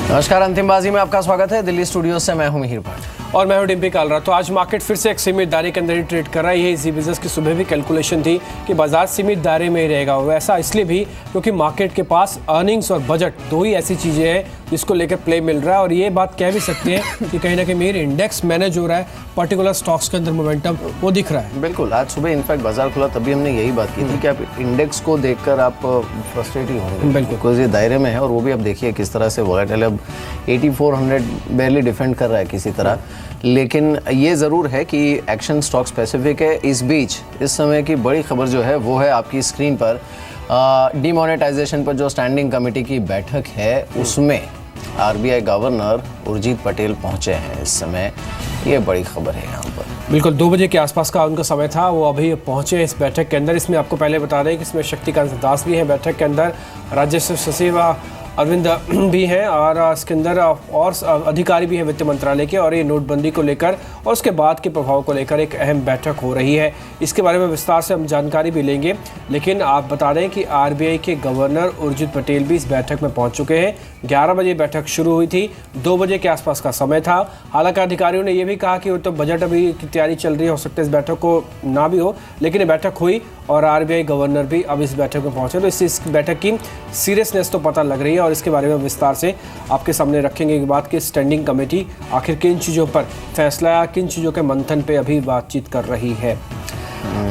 नमस्कार, अंतिमबाजी में आपका स्वागत है। दिल्ली स्टूडियो से मैं हूं मिहिर भट्ट और मैं हूं डिम्पी कालरा। तो आज मार्केट फिर से एक सीमित दायरे के अंदर ही ट्रेड कर रहा है। ये इजी बिजनेस की सुबह भी कैलकुलेशन थी कि बाजार सीमित दायरे में ही रहेगा। वैसा इसलिए भी क्योंकि मार्केट के पास अर्निंग्स और बजट दो ही ऐसी चीज़ें हैं जिसको लेकर प्ले मिल रहा है। और ये बात कह भी सकते हैं कि कहीं ना कहीं मेरे इंडेक्स मैनेज हो रहा है, पर्टिकुलर स्टॉक्स के अंदर मोमेंटम वो दिख रहा है। बिल्कुल, आज सुबह इनफैक्ट बाजार खुला तभी हमने यही बात की थी कि आप इंडेक्स को देखकर आप फ्रस्ट्रेट ही होंगे। बिल्कुल, बिकॉज ये दायरे में है और वो भी आप देखिए किस तरह से वॉलेटाइल। अब 8400 बैरली डिफेंड कर रहा है किसी तरह, लेकिन ये ज़रूर है कि एक्शन स्टॉक स्पेसिफिक है। इस बीच इस समय की बड़ी खबर जो है वो है आपकी स्क्रीन पर डीमोनेटाइजेशन पर जो स्टैंडिंग कमेटी की बैठक है उसमें आरबीआई गवर्नर उर्जित पटेल पहुंचे हैं इस समय। ये बड़ी खबर है यहाँ पर। बिल्कुल 2 बजे के आसपास का उनका समय था, वो अभी पहुंचे इस बैठक के अंदर। इसमें आपको पहले बता दें कि इसमें शक्तिकांत दास भी है बैठक के अंदर, राजस्व सचिव अरविंद भी हैं और इसके अंदर और अधिकारी भी हैं वित्त मंत्रालय के। और ये नोटबंदी को लेकर और उसके बाद के प्रभाव को लेकर एक अहम बैठक हो रही है। इसके बारे में विस्तार से हम जानकारी भी लेंगे। लेकिन आप बता दें कि आरबीआई के गवर्नर उर्जित पटेल भी इस बैठक में पहुंच चुके हैं। 11 बजे बैठक शुरू हुई थी, 2 बजे के आसपास का समय था। हालांकि अधिकारियों ने यह भी कहा कि वो तो बजट अभी की तैयारी चल रही है, हो सकता है इस बैठक को ना भी हो, लेकिन ये बैठक हुई और आरबीआई गवर्नर भी अब इस बैठक में पहुंचे। तो इस बैठक की सीरियसनेस तो पता लग रही है और इसके बारे में विस्तार से आपके सामने रखेंगे एक बात कि स्टैंडिंग कमेटी आखिर किन चीज़ों पर फैसला या किन चीज़ों के मंथन पे अभी बातचीत कर रही है।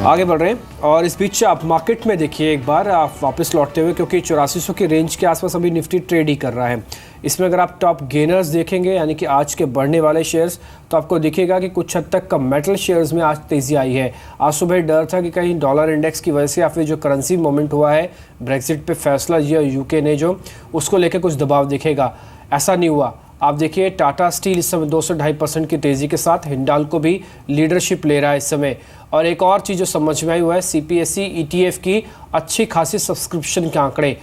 आगे बढ़ रहे हैं और इस बीच आप मार्केट में देखिए एक बार आप वापस लौटते हुए, क्योंकि 8400 की रेंज के आसपास अभी निफ्टी ट्रेड ही कर रहा है। इसमें अगर आप टॉप गेनर्स देखेंगे यानी कि आज के बढ़ने वाले शेयर्स, तो आपको दिखेगा कि कुछ हद तक का मेटल शेयर्स में आज तेज़ी आई है। आज सुबह डर था कि कहीं डॉलर इंडेक्स की वजह से या फिर जो करेंसी मूवमेंट हुआ है ब्रेक्सिट पे फैसला या यूके ने जो, उसको लेकर कुछ दबाव दिखेगा। ऐसा नहीं हुआ। आप देखिए टाटा स्टील इस समय 2.5% की तेज़ी के साथ हिंडाल्को भी लीडरशिप ले रहा है इस समय। और एक और चीज़ जो समझ में आई हुआ है सीपीएसई ईटीएफ की अच्छी खासी सब्सक्रिप्शन के आंकड़े,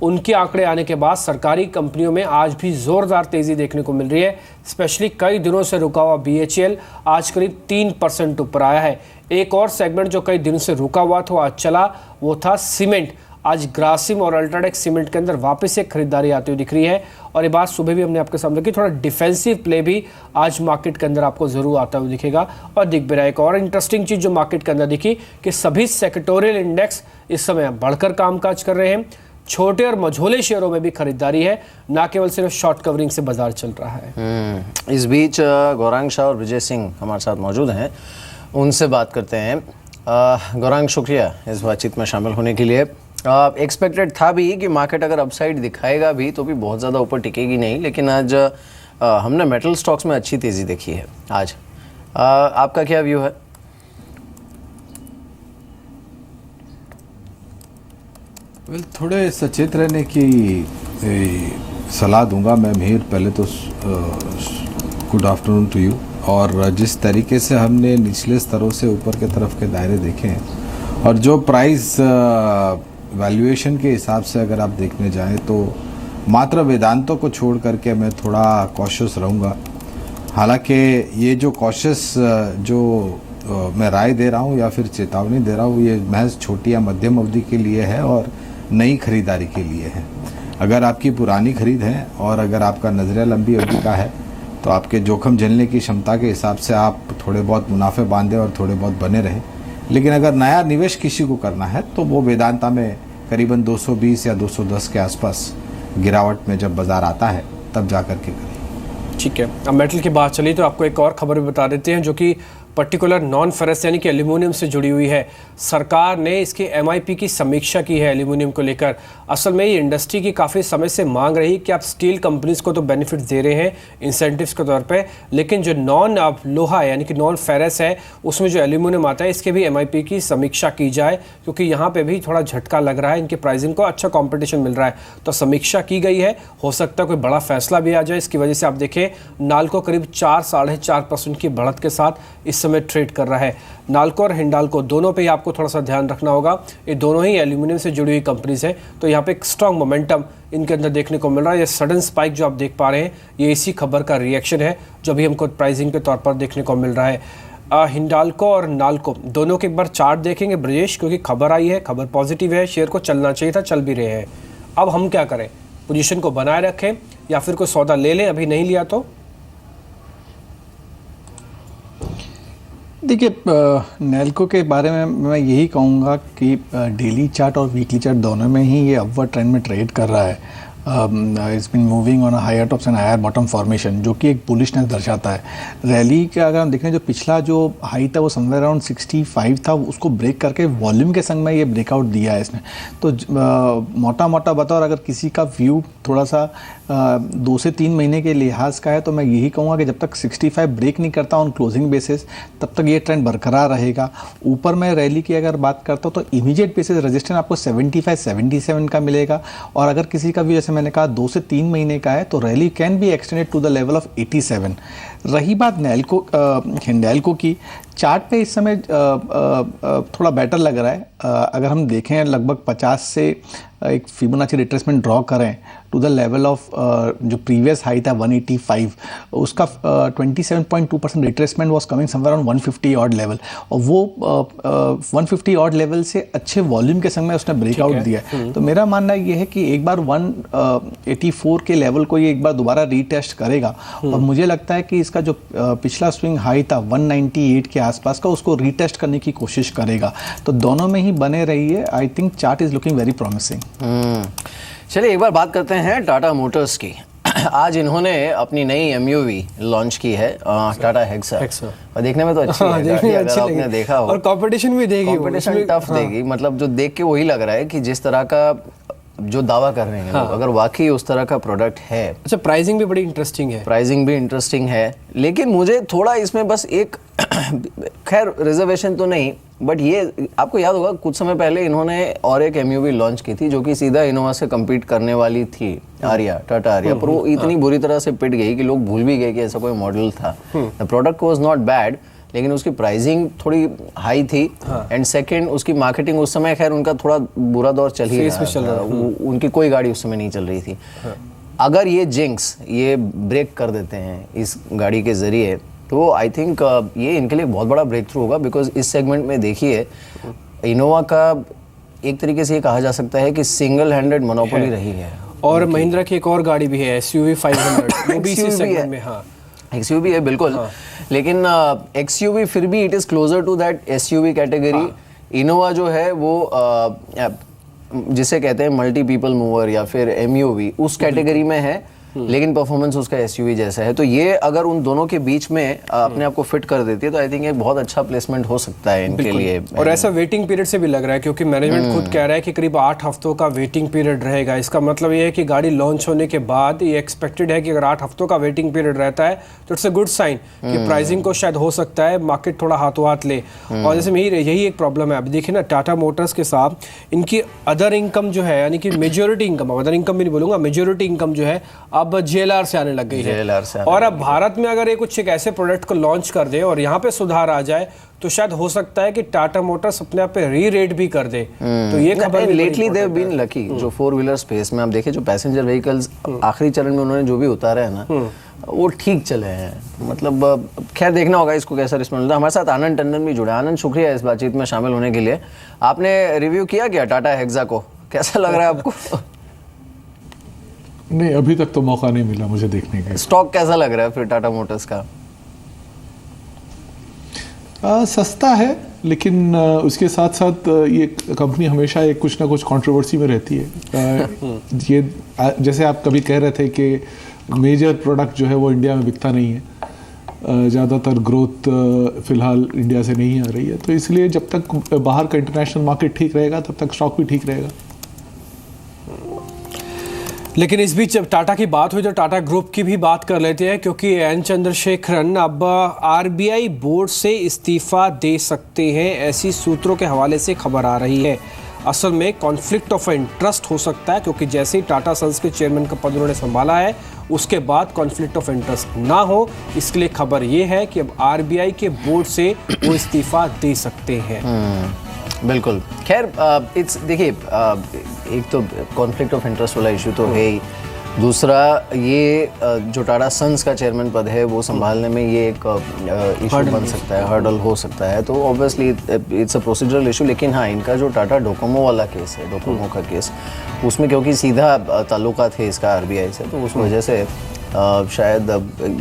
उनके आंकड़े आने के बाद सरकारी कंपनियों में आज भी ज़ोरदार तेज़ी देखने को मिल रही है। स्पेशली कई दिनों से रुका हुआ बीएचईएल आज करीब 3% ऊपर आया है। एक और सेगमेंट जो कई दिनों से रुका हुआ था आज चला, वो था सीमेंट। आज ग्रासिम और अल्ट्राटेक सीमेंट के अंदर वापस एक खरीदारी आती हुई दिख रही है। और ये बात सुबह भी हमने आपके सामने की, थोड़ा डिफेंसिव प्ले भी आज मार्केट के अंदर आपको ज़रूर आता हुआ दिखेगा और दिख भी रहा है। एक और इंटरेस्टिंग चीज़ जो मार्केट के अंदर दिखी कि सभी सेक्टोरियल इंडेक्स इस समय बढ़कर कामकाज कर रहे हैं। छोटे और मझोले शेयरों में भी खरीदारी है, ना केवल सिर्फ शॉर्ट कवरिंग से बाजार चल रहा है। इस बीच गौरांग शाह और विजय सिंह हमारे साथ मौजूद हैं, उनसे बात करते हैं। गौरांग, शुक्रिया इस बातचीत में शामिल होने के लिए। एक्सपेक्टेड था भी कि मार्केट अगर अपसाइड दिखाएगा भी तो भी बहुत ज़्यादा ऊपर टिकेगी नहीं, लेकिन आज हमने मेटल स्टॉक्स में अच्छी तेज़ी देखी है आज। आपका क्या व्यू है? थोड़े सचेत रहने की सलाह दूंगा मैं मिहिर। पहले तो गुड आफ्टरनून टू यू। और जिस तरीके से हमने निचले स्तरों से ऊपर के तरफ के दायरे देखे हैं और जो प्राइस वैल्यूएशन के हिसाब से अगर आप देखने जाएं तो मात्र वेदांतों को छोड़ करके मैं थोड़ा कॉशियस रहूँगा। हालांकि ये जो कॉशियस जो मैं राय दे रहा हूँ या फिर चेतावनी दे रहा हूँ, ये महज छोटी या मध्यम अवधि के लिए है और नई खरीदारी के लिए है। अगर आपकी पुरानी खरीद है और अगर आपका नज़रिया लंबी अवधि का है तो आपके जोखिम झेलने की क्षमता के हिसाब से आप थोड़े बहुत मुनाफे बांधे और थोड़े बहुत बने रहे। लेकिन अगर नया निवेश किसी को करना है तो वो वेदांता में करीबन 220 या 210 के आसपास गिरावट में जब बाजार आता है तब जा कर के करें। ठीक है, अब मेटल की बात चली तो आपको एक और खबर भी बता देते हैं जो कि पर्टिकुलर नॉन फेरस यानी कि एल्यूमिनियम से जुड़ी हुई है। सरकार ने इसकी एमआईपी की समीक्षा की है एल्यूमिनियम को लेकर। असल में ये इंडस्ट्री की काफ़ी समय से मांग रही कि आप स्टील कंपनीज को तो बेनिफिट्स दे रहे हैं इंसेंटिव्स के तौर पे, लेकिन जो नॉन लोहा यानी कि नॉन फेरस है उसमें जो एल्यूमिनियम आता है इसके भी एमआईपी की समीक्षा की जाए, क्योंकि यहाँ पर भी थोड़ा झटका लग रहा है, इनके प्राइसिंग को अच्छा कॉम्पिटिशन मिल रहा है। तो समीक्षा की गई है, हो सकता है कोई बड़ा फैसला भी आ जाए। इसकी वजह से आप देखें नाल्को करीब 4-4.5% की बढ़त के साथ इस समय ट्रेड कर रहा है। नाल्को और हिंडाल्को दोनों पे ही आपको थोड़ा सा ध्यान रखना होगा, ये दोनों ही एल्यूमिनियम से जुड़ी हुई कंपनीज हैं। तो यहाँ पे एक स्ट्रॉन्ग मोमेंटम इनके अंदर देखने को मिल रहा है। ये सडन स्पाइक जो आप देख पा रहे हैं ये इसी खबर का रिएक्शन है जो अभी हमको प्राइसिंग के तौर पर देखने को मिल रहा है। हिंडाल्को और नाल्को दोनों के एक बार चार्ट देखेंगे ब्रजेश, क्योंकि खबर आई है, खबर पॉजिटिव है, शेयर को चलना चाहिए था, चल भी रहे हैं। अब हम क्या करें? पोजीशन को बनाए रखें या फिर कोई सौदा ले लें अभी नहीं लिया तो? देखिए, नेल्को के बारे में मैं यही कहूँगा कि डेली चार्ट और वीकली चार्ट दोनों में ही ये अपवर्ड ट्रेंड में ट्रेड कर रहा है। It's been moving on higher tops and higher bottom formation, जो कि एक बुलिशनेस दर्शाता है। रैली का अगर हम देखें, जो पिछला जो हाई था वो समवेयर अराउंड 65 था, उसको ब्रेक करके वॉल्यूम के संग में ये ब्रेकआउट दिया है इसने। तो मोटा मोटा बताओ, अगर किसी का व्यू थोड़ा सा 2 से 3 महीने के लिहाज का है, तो मैं यही कहूँगा कि जब तक 65 ब्रेक नहीं करता ऑन क्लोजिंग बेसिस, तब तक ये ट्रेंड बरकरार रहेगा। ऊपर में रैली की अगर बात करता हूँ तो इमीडिएट बेसिस रेजिस्टेंस आपको 75-77 का मिलेगा, और अगर किसी का भी, जैसे मैंने कहा, 2 से 3 महीने का है, तो rally can be extended to the level of 87। रही बात हिंडाल्को की, चार्ट पे इस समय थोड़ा बेटर लग रहा है। अगर हम देखें, लगभग 50 से एक फिबोनाची रिट्रेसमेंट ड्रॉ करें टू द लेवल ऑफ जो प्रीवियस हाई था 185, उसका 27.2% retracement was coming somewhere on 150 odd level, और वो 150 ऑड लेवल से अच्छे वॉल्यूम के संग में उसने ब्रेकआउट दिया है। तो मेरा मानना ये है कि एक बार 184 के लेवल को ये एक बार दोबारा रीटेस्ट करेगा, और मुझे लगता है कि इसका जो पिछला स्विंग हाई था 198 के आसपास का, उसको रीटेस्ट करने की कोशिश करेगा। तो दोनों में ही बने रहिए। I think chart is looking very promising. चलिए एक बार बात करते हैं टाटा मोटर्स की। आज इन्होंने अपनी नई एमयूवी लॉन्च की है, टाटा हेक्सा। और देखने में तो अच्छी है गाड़ी, अगर आपने देखा हो। और कंपटीशन भी देगी, कंपटीशन टफ देगी, मतलब जो देख के वही लग रहा है कि जिस तरह का जो दावा कर रहे हैं लोग, अगर वाकई उस तरह का प्रोडक्ट है। अच्छा, प्राइसिंग भी बड़ी इंटरेस्टिंग है। प्राइसिंग भी इंटरेस्टिंग है, लेकिन मुझे थोड़ा इसमें बस एक खैर रिजर्वेशन तो नहीं, बट ये आपको याद होगा कुछ समय पहले इन्होंने और एक एमयूवी लॉन्च की थी जो कि सीधा इनोवा से कम्पीट करने वाली थी, आर्या, टाटा आर्या, पर वो इतनी बुरी तरह से पिट गई कि लोग भूल भी गए कि ऐसा कोई मॉडल था। The product was not bad, लेकिन उसकी प्राइसिंग थोड़ी हाई थी, एंड सेकंड उसकी मार्केटिंग उस समय, खैर उनका थोड़ा बुरा दौर चल ही रहा था, उनकी कोई गाड़ी उस समय नहीं चल रही थी। अगर ये जिंक्स ये ब्रेक कर देते हैं इस गाड़ी के जरिए, तो आई थिंक ये इनके लिए बहुत बड़ा ब्रेक थ्रू होगा, बिकॉज इस सेगमेंट में देखिए इनोवा का एक तरीके से ये कहा जा सकता है कि सिंगल हैंडेड मोनोपोली रही है। और महिंद्रा की एक और गाड़ी भी है, SUV 500, वो भी इसी सेगमेंट में। हाँ, XUV है बिल्कुल, लेकिन XUV फिर भी it is closer to that SUV category. Innova जो है वो जिसे कहते हैं मल्टी पीपल मूवर या फिर MUV, उस कैटेगरी में है, लेकिन परफॉर्मेंस उसका SUV जैसा है। तो ये अगर उन दोनों के बीच में अपने आप को फिट कर देती है, तो आई थिंक एक बहुत अच्छा प्लेसमेंट हो सकता है इनके लिए। और ऐसा वेटिंग पीरियड से भी लग रहा है, क्योंकि मैनेजमेंट खुद कह रहा है कि करीब 8 हफ्तों का वेटिंग पीरियड रहेगा। इसका मतलब ये है कि गाड़ी लॉन्च होने के बाद ये एक्सपेक्टेड है कि अगर 8 हफ्तों का वेटिंग पीरियड रहता है तो इट्स अ गुड साइन कि प्राइसिंग को शायद हो सकता है मार्केट थोड़ा हाथों हाथ ले। और जैसे यही एक प्रॉब्लम है। अब देखिए ना, टाटा मोटर्स के साथ इनकी अदर इनकम जो है, यानी कि मेजोरिटी इनकम, अदर इनकम भी नहीं बोलूंगा, मेजोरिटी इनकम जो है अब JLR से आने लग गई है। और अब भारत में अगर ये कुछ एक ऐसे प्रोडक्ट को लॉन्च कर दे और यहाँ पे सुधार आ जाए, तो शायद हो सकता है कि टाटा मोटर्स अपने आप पे री-रेट भी कर दे। तो ये खबर lately they have been lucky, जो 4-व्हीलर स्पेस में आप देखें, जो पैसेंजर व्हीकल्स आखिरी चरण में उन्होंने जो भी उतारे हैं ना, वो ठीक चले हैं। मतलब खैर देखना होगा इसको कैसा रिस्पॉन्स मिलता है। हमारे साथ आनंद टंडन भी जुड़े। आनंद, शुक्रिया इस बातचीत में शामिल होने के लिए। आपने रिव्यू किया क्या टाटा हेक्सा को, कैसा लग रहा है आपको? नहीं, अभी तक तो मौका नहीं मिला मुझे देखने का। स्टॉक कैसा लग रहा है फिर टाटा मोटर्स का? सस्ता है, लेकिन उसके साथ साथ ये कंपनी हमेशा एक कुछ ना कुछ कंट्रोवर्सी में रहती है। ये जैसे आप कभी कह रहे थे कि मेजर प्रोडक्ट जो है वो इंडिया में बिकता नहीं है, ज़्यादातर ग्रोथ फिलहाल इंडिया से नहीं आ रही है, तो इसलिए जब तक बाहर का इंटरनेशनल मार्केट ठीक रहेगा तब तक स्टॉक भी ठीक रहेगा। लेकिन इस बीच जब टाटा की बात हुई तो टाटा ग्रुप की भी बात कर लेते हैं, क्योंकि एन चंद्रशेखरन अब RBI बोर्ड से इस्तीफा दे सकते हैं, ऐसी सूत्रों के हवाले से खबर आ रही है। असल में कॉन्फ्लिक्ट ऑफ इंटरेस्ट हो सकता है, क्योंकि जैसे ही टाटा सन्स के चेयरमैन का पद उन्होंने संभाला है, उसके बाद कॉन्फ्लिक्ट ऑफ इंटरेस्ट ना हो, इसके लिए खबर ये है कि अब RBI के बोर्ड से वो इस्तीफा दे सकते हैं। बिल्कुल। खैर इट्स देखिए, एक तो कॉन्फ्लिक्ट ऑफ इंटरेस्ट वाला इशू तो है ही, दूसरा ये जो टाटा सन्स का चेयरमैन पद है वो संभालने में ये एक इशू बन सकता है, हर्डल हो सकता है, तो obviously it's a procedural issue. लेकिन हाँ, इनका जो टाटा डोकोमो वाला केस है, डोकोमो का केस, उसमें क्योंकि सीधा ताल्लुकात है इसका आरबीआई से, तो उस वजह से शायद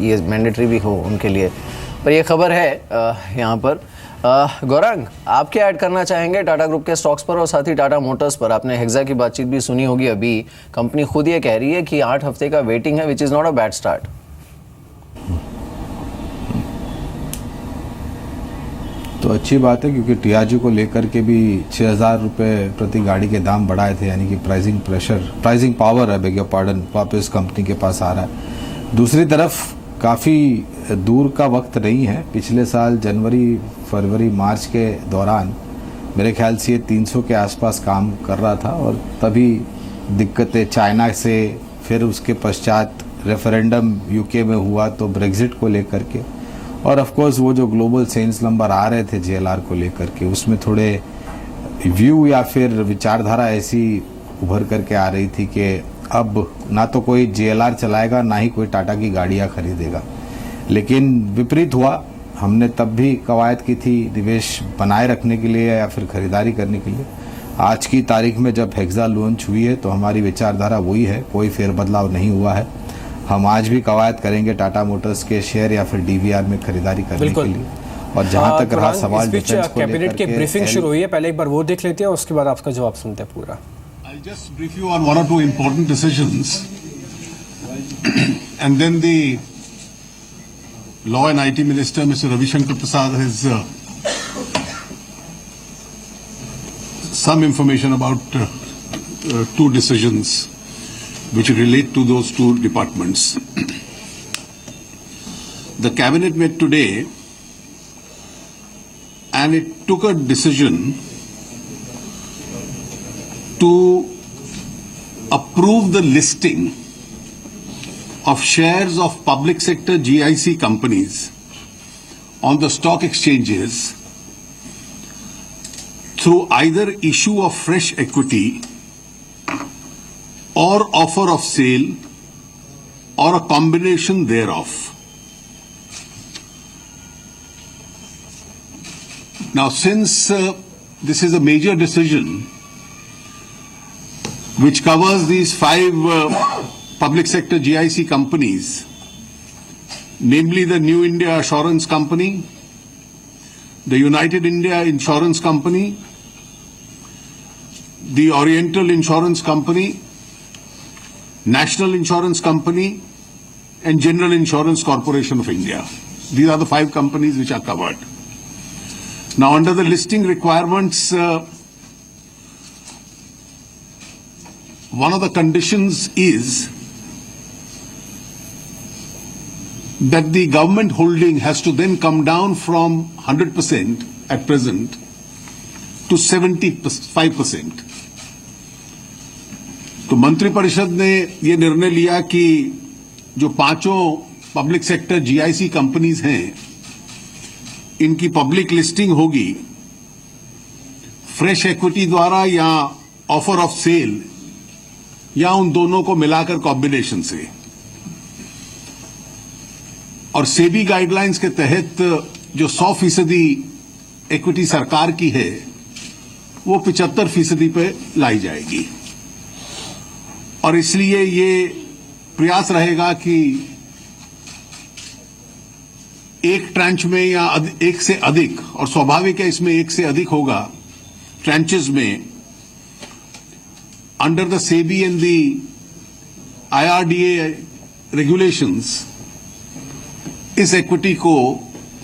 ये मैंडेटरी भी हो उनके लिए। पर ये खबर है यहाँ पर। गौरांग, आप क्या ऐड करना चाहेंगे टाटा ग्रुप के स्टॉक्स पर और साथ ही टाटा मोटर्स पर? आपने हेक्सा की बातचीत भी सुनी होगी अभी। कंपनी खुद ये कह रही है कि 8 हफ्ते का वेटिंग है, which is not a bad start. तो अच्छी बात है, क्योंकि टीआरजी को लेकर के भी 6,000 रुपये प्रति गाड़ी के दाम बढ़ाए थे, यानी कि प्राइसिंग पावर है, बेग योर पार्डन, वापस कंपनी के पास आ रहा है। दूसरी तरफ काफ़ी दूर का वक्त नहीं है, पिछले साल जनवरी, फरवरी, मार्च के दौरान मेरे ख्याल से ये 300 के आसपास काम कर रहा था, और तभी दिक्कतें चाइना से, फिर उसके पश्चात रेफरेंडम यूके में हुआ तो ब्रेग्जिट को लेकर के, और ऑफ कोर्स वो जो ग्लोबल सेल्स नंबर आ रहे थे जेएलआर को लेकर के, उसमें थोड़े व्यू या फिर विचारधारा ऐसी उभर करके आ रही थी कि अब ना तो कोई जेएलआर चलाएगा, ना ही कोई टाटा की गाड़ियाँ खरीदेगा। लेकिन विपरीत हुआ। हमने तब भी कवायद की थी निवेश बनाए रखने के लिए या फिर खरीदारी करने के लिए। आज की तारीख में जब हेक्सा लॉन्च हुई है तो हमारी विचारधारा वही है, कोई फेरबदलाव नहीं हुआ है। हम आज भी कवायद करेंगे टाटा मोटर्स के शेयर या फिर डीवीआर में खरीदारी करने के लिए। और जहां तक रहा सवाल डिफेंस को कैबिनेट की ब्रीफिंग शुरू हुई है, पहले एक बार वो देख लेते हैं, उसके बाद आपका जवाब सुनते हैं पूरा। I'll just brief you on one or two important decisions, and then the Law and IT Minister, Mr. Ravi Shankar Prasad, has some information about two decisions which relate to those two departments. The cabinet met today, and it took a decision to approve the listing of shares of public sector GIC companies on the stock exchanges through either issue of fresh equity or offer of sale or a combination thereof. Now, since this is a major decision which covers these 5 public sector GIC companies, namely the New India Assurance Company, the United India Insurance Company, the Oriental Insurance Company, National Insurance Company, and General Insurance Corporation of India. These are the 5 companies which are covered. Now, under the listing requirements, one of the conditions is that the government holding has to then come down from 100% at present to 75%. तो मंत्रिपरिषद ने ये निर्णय लिया कि जो 5 public sector GIC companies हैं, इनकी पब्लिक लिस्टिंग होगी फ्रेश इक्विटी द्वारा या ऑफर ऑफ सेल या उन दोनों को मिलाकर कॉम्बिनेशन से। और सेबी गाइडलाइंस के तहत जो 100% इक्विटी सरकार की है वो 75% पे लाई जाएगी। और इसलिए ये प्रयास रहेगा कि एक ट्रांच में या एक से अधिक, और स्वाभाविक है इसमें एक से अधिक होगा ट्रांचेस में, under the SEBI and the IRDA regulations इस इक्विटी को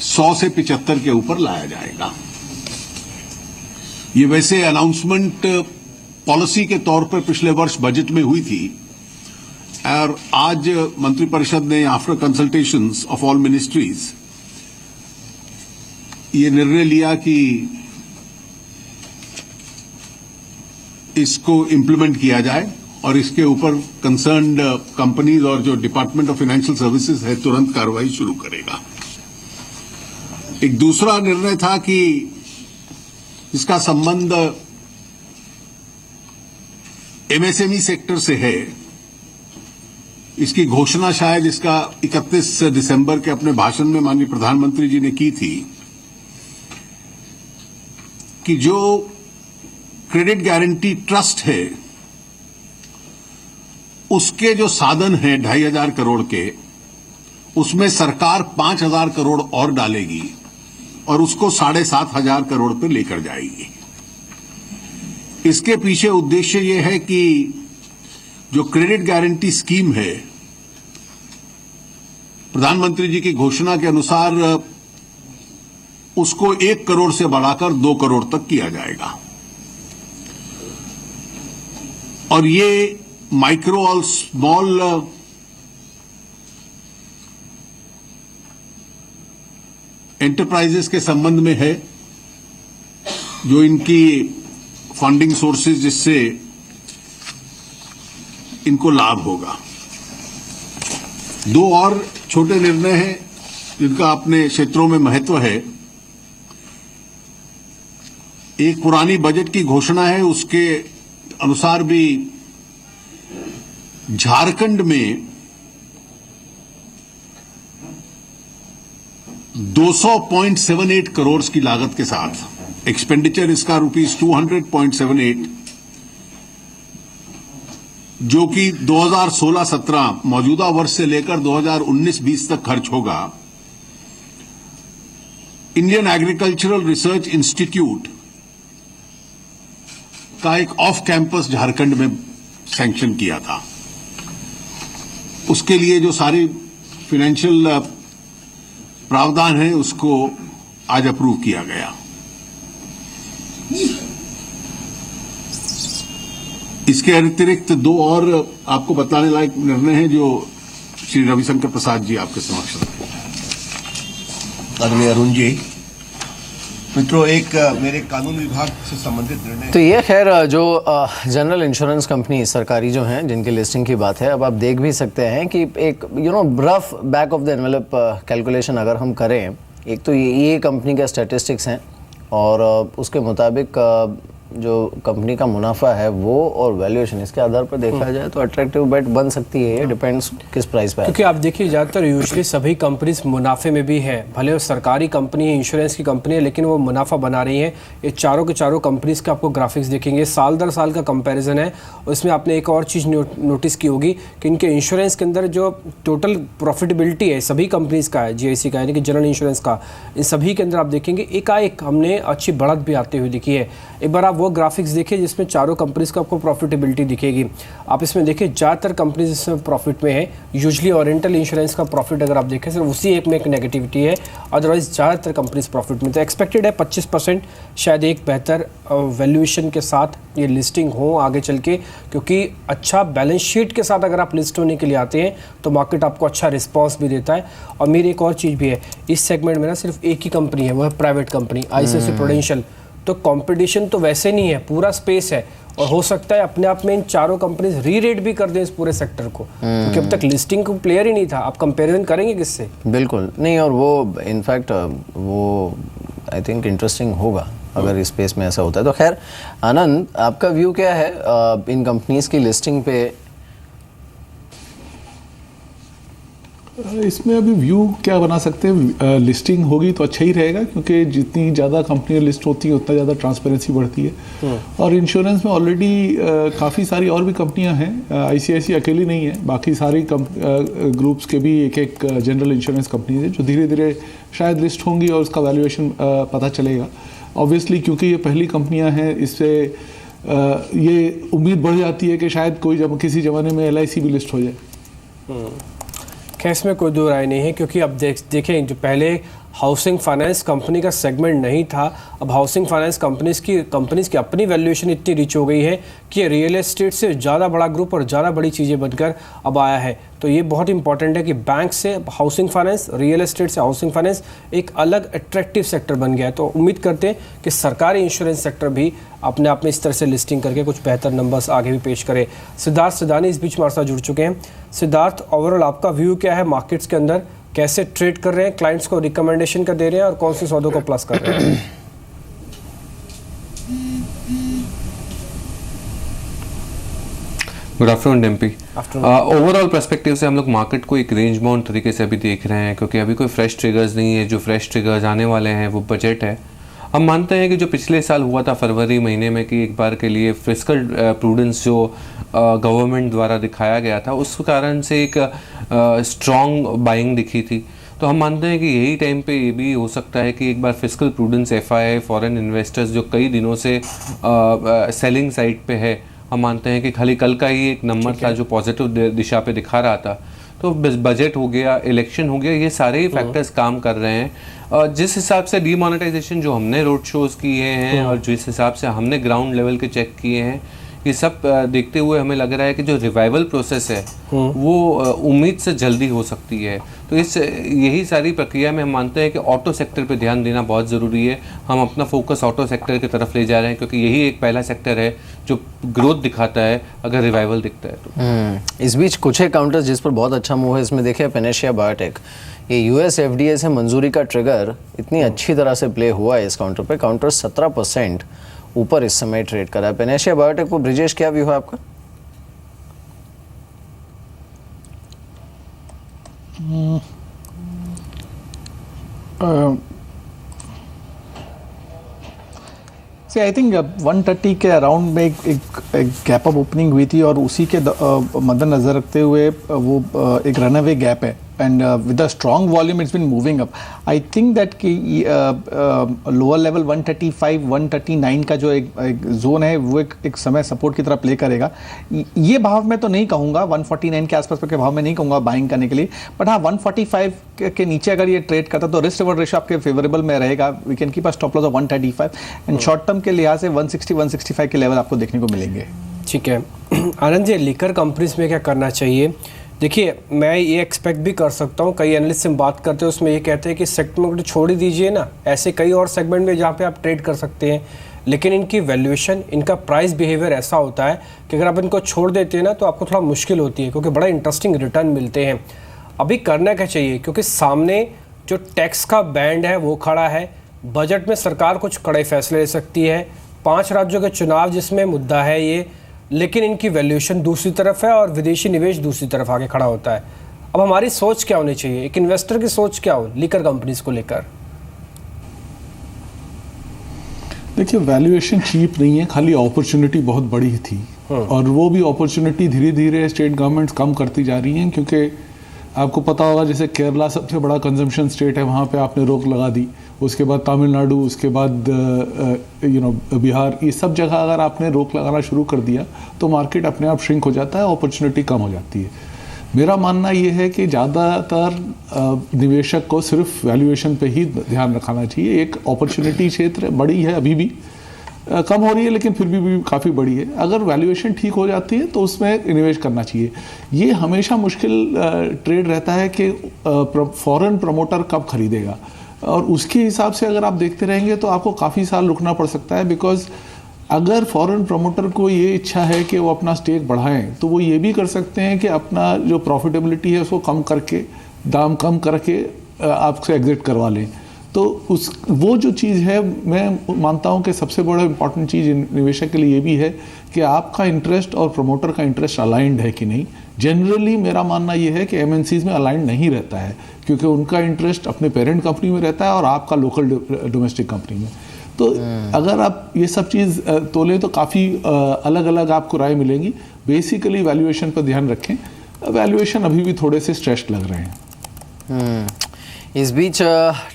100 से 75 के ऊपर लाया जाएगा। ये वैसे अनाउंसमेंट पॉलिसी के तौर पर पिछले वर्ष बजट में हुई थी, और आज मंत्रिपरिषद ने after consultations of all ministries ये निर्णय लिया कि इसको इम्प्लीमेंट किया जाए और इसके ऊपर कंसर्न्ड कंपनीज और जो डिपार्टमेंट ऑफ फाइनेंशियल सर्विसेज है तुरंत कार्रवाई शुरू करेगा। एक दूसरा निर्णय था कि इसका संबंध एमएसएमई सेक्टर से है, इसकी घोषणा शायद इसका 31 दिसंबर के अपने भाषण में माननीय प्रधानमंत्री जी ने की थी कि जो क्रेडिट गारंटी ट्रस्ट है उसके जो साधन हैं 2,500 करोड़ के, उसमें सरकार 5,000 करोड़ और डालेगी और उसको 7,500 करोड़ पे लेकर जाएगी। इसके पीछे उद्देश्य ये है कि जो क्रेडिट गारंटी स्कीम है, प्रधानमंत्री जी की घोषणा के अनुसार उसको 1 करोड़ से बढ़ाकर 2 करोड़ तक किया जाएगा और ये माइक्रो और स्मॉल एंटरप्राइजेस के संबंध में है, जो इनकी फंडिंग सोर्सेज जिससे इनको लाभ होगा। 2 और छोटे निर्णय हैं जिनका अपने क्षेत्रों में महत्व है। एक पुरानी बजट की घोषणा है, उसके अनुसार भी झारखंड में 200.78 करोड़ की लागत के साथ एक्सपेंडिचर इसका ₹200.78, जो कि 2016-17 मौजूदा वर्ष से लेकर 2019-20 तक खर्च होगा। इंडियन एग्रीकल्चरल रिसर्च इंस्टीट्यूट का एक ऑफ कैंपस झारखंड में सैंक्शन किया था। उसके लिए जो सारी फाइनेंशियल प्रावधान है उसको आज अप्रूव किया गया। इसके अतिरिक्त 2 और आपको बताने लायक निर्णय हैं जो श्री रविशंकर प्रसाद जी आपके समक्ष रखें। आदरणीय अरुण जी, मित्रों, एक मेरे कानून विभाग से संबंधित निर्णय। तो ये खैर जो जनरल इंश्योरेंस कंपनी सरकारी जो हैं जिनकी लिस्टिंग की बात है, अब आप देख भी सकते हैं कि एक rough back of the envelope calculation अगर हम करें, एक तो ये कंपनी का स्टैटिस्टिक्स हैं और उसके मुताबिक जो कंपनी का मुनाफा है वो और वैल्यूएशन, इसके आधार पर देखा जाए तो अट्रैक्टिव बेट बन सकती है। ये डिपेंड्स किस प्राइस पे है। क्योंकि आप देखिए ज़्यादातर यूजुअली सभी कंपनीज मुनाफे में भी है, भले वो सरकारी कंपनी है, इंश्योरेंस की कंपनी है, लेकिन वो मुनाफा बना रही है। ये चारों के चारों कंपनीज का आपको ग्राफिक्स देखेंगे, साल दर साल का कंपैरिजन है। उसमें आपने एक और चीज़ नोटिस की होगी कि इनके इंश्योरेंस के अंदर जो टोटल प्रॉफिटेबिलिटी है सभी कंपनीज का है, GIC का यानी कि जनरल इंश्योरेंस का, इन सभी के अंदर आप देखेंगे एकाएक हमने अच्छी बढ़त भी आती हुई दिखी है। एक बार आप वो ग्राफिक्स देखिए जिसमें चारों कंपनीज का आपको प्रॉफिटेबिलिटी दिखेगी। आप इसमें देखिए ज़्यादातर कंपनीज इसमें प्रॉफिट में है। यूजुअली ओरिएंटल इंश्योरेंस का प्रॉफिट अगर आप देखें सिर्फ उसी एक में एक नेगेटिविटी है, अदरवाइज ज़्यादातर कंपनीज प्रॉफिट में। तो एक्सपेक्टेड है 25% शायद एक बेहतर वैल्यूएशन के साथ ये लिस्टिंग हो आगे चल के, क्योंकि अच्छा बैलेंस शीट के साथ अगर आप लिस्ट होने के लिए आते हैं तो मार्केट आपको अच्छा रिस्पॉन्स भी देता है। और मेरी एक और चीज़ भी है, इस सेगमेंट में ना सिर्फ एक ही कंपनी है, वो है प्राइवेट कंपनी ICICI प्रूडेंशियल। तो कंपटीशन तो वैसे नहीं है, पूरा स्पेस है और हो सकता है अपने आप में इन चारों कंपनीज री-रेट भी कर दें इस पूरे सेक्टर को, क्योंकि अब तक लिस्टिंग को प्लेयर ही नहीं था। आप कंपैरिजन करेंगे किससे? बिल्कुल नहीं, और वो इनफैक्ट वो आई थिंक इंटरेस्टिंग होगा अगर इस स्पेस में ऐसा होता है। तो खैर आनंद, आपका व्यू क्या है इन कंपनीज की लिस्टिंग पे? इसमें अभी व्यू क्या बना सकते हैं, लिस्टिंग होगी तो अच्छा ही रहेगा, क्योंकि जितनी ज़्यादा कंपनियां लिस्ट होती हैं उतना ज़्यादा ट्रांसपेरेंसी बढ़ती है। और इंश्योरेंस में ऑलरेडी काफ़ी सारी और भी कंपनियां हैं, ICICI अकेली नहीं है, बाकी सारी ग्रुप्स के भी एक एक जनरल इंश्योरेंस कंपनीज है जो धीरे धीरे शायद लिस्ट होंगी और उसका वैल्यूएशन पता चलेगा। ऑब्वियसली क्योंकि ये पहली कंपनियां हैं, इससे ये उम्मीद बढ़ जाती है कि शायद किसी ज़माने में LIC भी लिस्ट हो जाए। खैर इसमें कोई दो राय नहीं है, क्योंकि अब देखें जो पहले हाउसिंग फाइनेंस कंपनी का सेगमेंट नहीं था, अब हाउसिंग फाइनेंस कंपनीज की अपनी वैल्यूएशन इतनी रिच हो गई है कि रियल एस्टेट से ज़्यादा बड़ा ग्रुप और ज़्यादा बड़ी चीज़ें बनकर अब आया है। तो ये बहुत इंपॉर्टेंट है कि बैंक से हाउसिंग फाइनेंस, रियल एस्टेट से हाउसिंग फाइनेंस एक अलग अट्रैक्टिव सेक्टर बन गया है। तो उम्मीद करते हैं कि सरकारी इंश्योरेंस सेक्टर भी अपने आप में इस तरह से लिस्टिंग करके कुछ बेहतर नंबर्स आगे भी पेश करे। सिद्धार्थ सिदानी इस बीच हमारे साथ जुड़ चुके हैं। सिद्धार्थ, ओवरऑल आपका व्यू क्या है मार्केट्स के अंदर? कैसे ट्रेड कर रहे हैं, क्लाइंट्स को रिकमेंडेशन का दे रहे हैं और कौन से सौदों को प्लस कर रहे हैं? गुड आफ्टरनून डेम्पी। ओवरऑल पर्सपेक्टिव से हम लोग मार्केट को एक रेंज बाउंड तरीके से अभी देख रहे हैं, क्योंकि अभी कोई फ्रेश ट्रिगर्स नहीं है। जो फ्रेश ट्रिगर्स आने वाले हैं वो बजट है। हम मानते हैं कि जो पिछले साल हुआ था फरवरी महीने में कि एक बार के लिए फिस्कल प्रूडेंस जो गवर्नमेंट द्वारा दिखाया गया था, उस कारण से एक स्ट्रॉन्ग बाइंग दिखी थी। तो हम मानते हैं कि यही टाइम पे ये भी हो सकता है कि एक बार fiscal prudence FII foreign investors जो कई दिनों से सेलिंग साइड पे है, हम मानते हैं कि खाली कल का ही एक नंबर था जो पॉजिटिव दिशा पे दिखा रहा था। तो बजट हो गया, इलेक्शन हो गया, ये सारे ही फैक्टर्स काम कर रहे हैं। जिस हिसाब से डीमोनेटाइजेशन जो हमने रोड शोज़ किए हैं और जिस हिसाब से हमने ग्राउंड लेवल के चेक किए हैं, ये सब देखते हुए हमें लग रहा है कि जो रिवाइवल प्रोसेस है वो उम्मीद से जल्दी हो सकती है। तो यही सारी प्रक्रिया में हम मानते हैं कि ऑटो सेक्टर पे ध्यान देना बहुत ज़रूरी है। हम अपना फोकस ऑटो सेक्टर की तरफ ले जा रहे हैं, क्योंकि यही एक पहला सेक्टर है जो ग्रोथ दिखाता है अगर रिवाइवल दिखता है तो। इस बीच कुछ एक काउंटर्स जिस पर बहुत अच्छा मूव है, इसमें देखिए पेनेशिया बायोटेक, ये यूएस एफडीए से मंजूरी का ट्रिगर इतनी अच्छी तरह से प्ले हुआ है इस काउंटर पे। काउंटर 17% ऊपर इस समय ट्रेड कर रहा है। पेनेशिया बायोटेक को ब्रिजेश क्या व्यू है आपका? आई थिंक 130 के अराउंड में एक गैप अप ओपनिंग हुई थी और उसी के मद्देनजर रखते हुए वो एक रनअवे गैप है and with a strong volume it's been moving up. I think that कि lower level 135 139 का जो एक जोन है वो एक समय सपोर्ट की तरह प्ले करेगा। ये भाव में तो नहीं कहूँगा, 149 के आसपास के भाव में नहीं कहूँगा बाइंग करने के लिए, बट हाँ 145 के नीचे अगर ये ट्रेड करता तो रिस्क रिवॉर्ड रेशियो आपके फेवरेबल में रहेगा। We can keep a stop loss of 135 and short term के लिहाज से 160 165 के लेवल आपको देखने को मिलेंगे। ठीक है आनंद जी, लिकर कंपनीज में क्या करना चाहिए? देखिए मैं ये एक्सपेक्ट भी कर सकता हूँ, कई एनालिस्ट से हम बात करते हैं उसमें ये कहते हैं कि सेगमेंट छोड़ ही दीजिए ना, ऐसे कई और सेगमेंट में जहाँ पे आप ट्रेड कर सकते हैं, लेकिन इनकी वैल्यूएशन, इनका प्राइस बिहेवियर ऐसा होता है कि अगर आप इनको छोड़ देते हैं ना तो आपको थोड़ा मुश्किल होती है, क्योंकि बड़ा इंटरेस्टिंग रिटर्न मिलते हैं। अभी करना क्या चाहिए? क्योंकि सामने जो टैक्स का बैंड है वो खड़ा है, बजट में सरकार कुछ कड़े फैसले ले सकती है, 5 राज्यों के चुनाव जिसमें मुद्दा है ये, लेकिन इनकी वैल्यूएशन दूसरी तरफ है और विदेशी निवेश दूसरी तरफ आके खड़ा होता है। अब हमारी सोच क्या होनी चाहिए, एक इन्वेस्टर की सोच क्या हो लिकर कंपनीज को लेकर? देखिए वैल्यूएशन चीप नहीं है, खाली अपॉर्चुनिटी बहुत बड़ी थी और वो भी अपॉर्चुनिटी धीरे धीरे स्टेट गवर्नमेंट्स कम करती जा रही हैं, क्योंकि आपको पता होगा जैसे केरला सबसे बड़ा कंजम्पशन स्टेट है, वहाँ पे आपने रोक लगा दी, उसके बाद तमिलनाडु, उसके बाद बिहार, ये सब जगह अगर आपने रोक लगाना शुरू कर दिया तो मार्केट अपने आप श्रिंक हो जाता है, अपॉर्चुनिटी कम हो जाती है। मेरा मानना ये है कि ज़्यादातर निवेशक को सिर्फ वैल्यूएशन पे ही ध्यान रखना चाहिए। एक अपॉर्चुनिटी क्षेत्र बड़ी है, अभी भी कम हो रही है लेकिन फिर भी काफ़ी बड़ी है। अगर वैल्यूएशन ठीक हो जाती है तो उसमें निवेश करना चाहिए। ये हमेशा मुश्किल ट्रेड रहता है कि फॉरेन प्रमोटर कब खरीदेगा, और उसके हिसाब से अगर आप देखते रहेंगे तो आपको काफ़ी साल रुकना पड़ सकता है। बिकॉज अगर फॉरेन प्रमोटर को ये इच्छा है कि वो अपना स्टेक बढ़ाएं तो वो ये भी कर सकते हैं कि अपना जो प्रॉफिटेबिलिटी है उसको कम करके, दाम कम करके आपसे एग्जिट करवा लें। तो वो जो चीज़ है, मैं मानता हूं कि सबसे बड़ा इंपॉर्टेंट चीज़ निवेशक के लिए ये भी है कि आपका इंटरेस्ट और प्रमोटर का इंटरेस्ट अलाइंड है कि नहीं। जनरली मेरा मानना ये है कि एमएनसीज में अलाइंड नहीं रहता है, क्योंकि उनका इंटरेस्ट अपने पेरेंट कंपनी में रहता है और आपका लोकल डोमेस्टिक कंपनी में। तो अगर आप ये सब चीज़ तोलें तो काफ़ी अलग अलग आपको राय मिलेंगी। बेसिकली वैल्यूएशन पर ध्यान रखें, वैल्यूएशन अभी भी थोड़े से स्ट्रेस्ड लग रहे हैं। इस बीच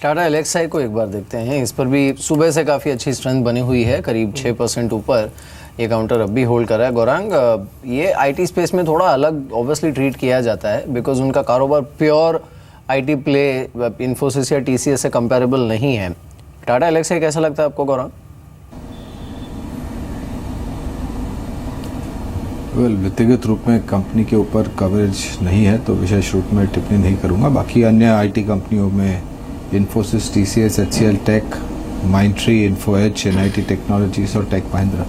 टाटा एलेक्साई को एक बार देखते हैं, इस पर भी सुबह से काफ़ी अच्छी स्ट्रेंथ बनी हुई है, करीब 6% ऊपर ये काउंटर अब भी होल्ड कर रहा है। गौरांग, ये आईटी स्पेस में थोड़ा अलग ऑब्वियसली ट्रीट किया जाता है, बिकॉज उनका कारोबार प्योर आईटी प्ले इन्फोसिस या टीसीएस से कंपेरेबल नहीं है। टाटा एलेक्साई कैसा लगता है आपको गौरांग? व्यक्तिगत रूप में कंपनी के ऊपर कवरेज नहीं है तो विशेष रूप में टिप्पणी नहीं करूंगा। बाकी अन्य आईटी कंपनियों में Infosys, TCS, HCL Tech, Mindtree, Info Edge, NIT technologies और टेक महिंद्रा,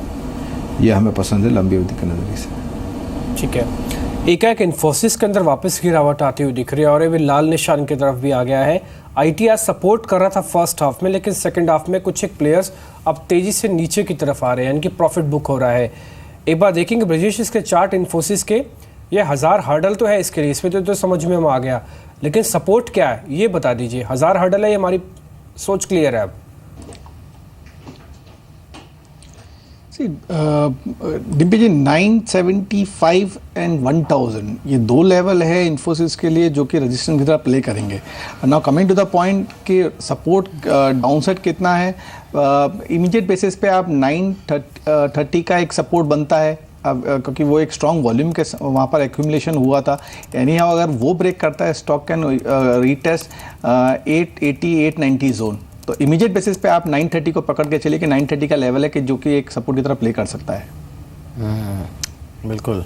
ये हमें पसंद है लंबी अवधि के नजरिए से। ठीक है, एक इन्फोसिस के अंदर वापस गिरावट आती हुई दिख रही है और ये भी लाल निशान की तरफ भी आ गया है। आईटीआर सपोर्ट कर रहा था फर्स्ट हाफ में, लेकिन सेकंड हाफ में कुछ एक प्लेयर्स अब तेजी से नीचे की तरफ आ रहे हैं, इनकी प्रॉफिट बुक हो रहा है। एक बार देखेंगे ब्रजेश इसके चार्ट इन्फोसिस के, ये 1000 हर्डल तो है इसके लिए, इसमें तो समझ में आ गया, लेकिन सपोर्ट क्या है ये बता दीजिए। 1000 हर्डल है, ये हमारी सोच क्लियर है अब। डिम्पी जी 975 एंड 1000 ये दो लेवल है इन्फोसिस के लिए जो कि रेजिस्टेंस की तरह प्ले करेंगे। Now coming to the point कि सपोर्ट डाउनसाइड कितना है, इमीडिएट बेसिस पे आप 930 का एक सपोर्ट बनता है अब, क्योंकि वो एक स्ट्रॉन्ग वॉल्यूम के वहाँ पर एक्यूमुलेशन हुआ था। एनी हाउ अगर वो ब्रेक करता है स्टॉक कैन रीटेस्ट 880 890 जोन। तो इमीडिएट बेसिस पे आप 930 को पकड़ के चलिए कि 930 का लेवल है कि जो कि एक सपोर्ट की तरह प्ले कर सकता है। बिल्कुल।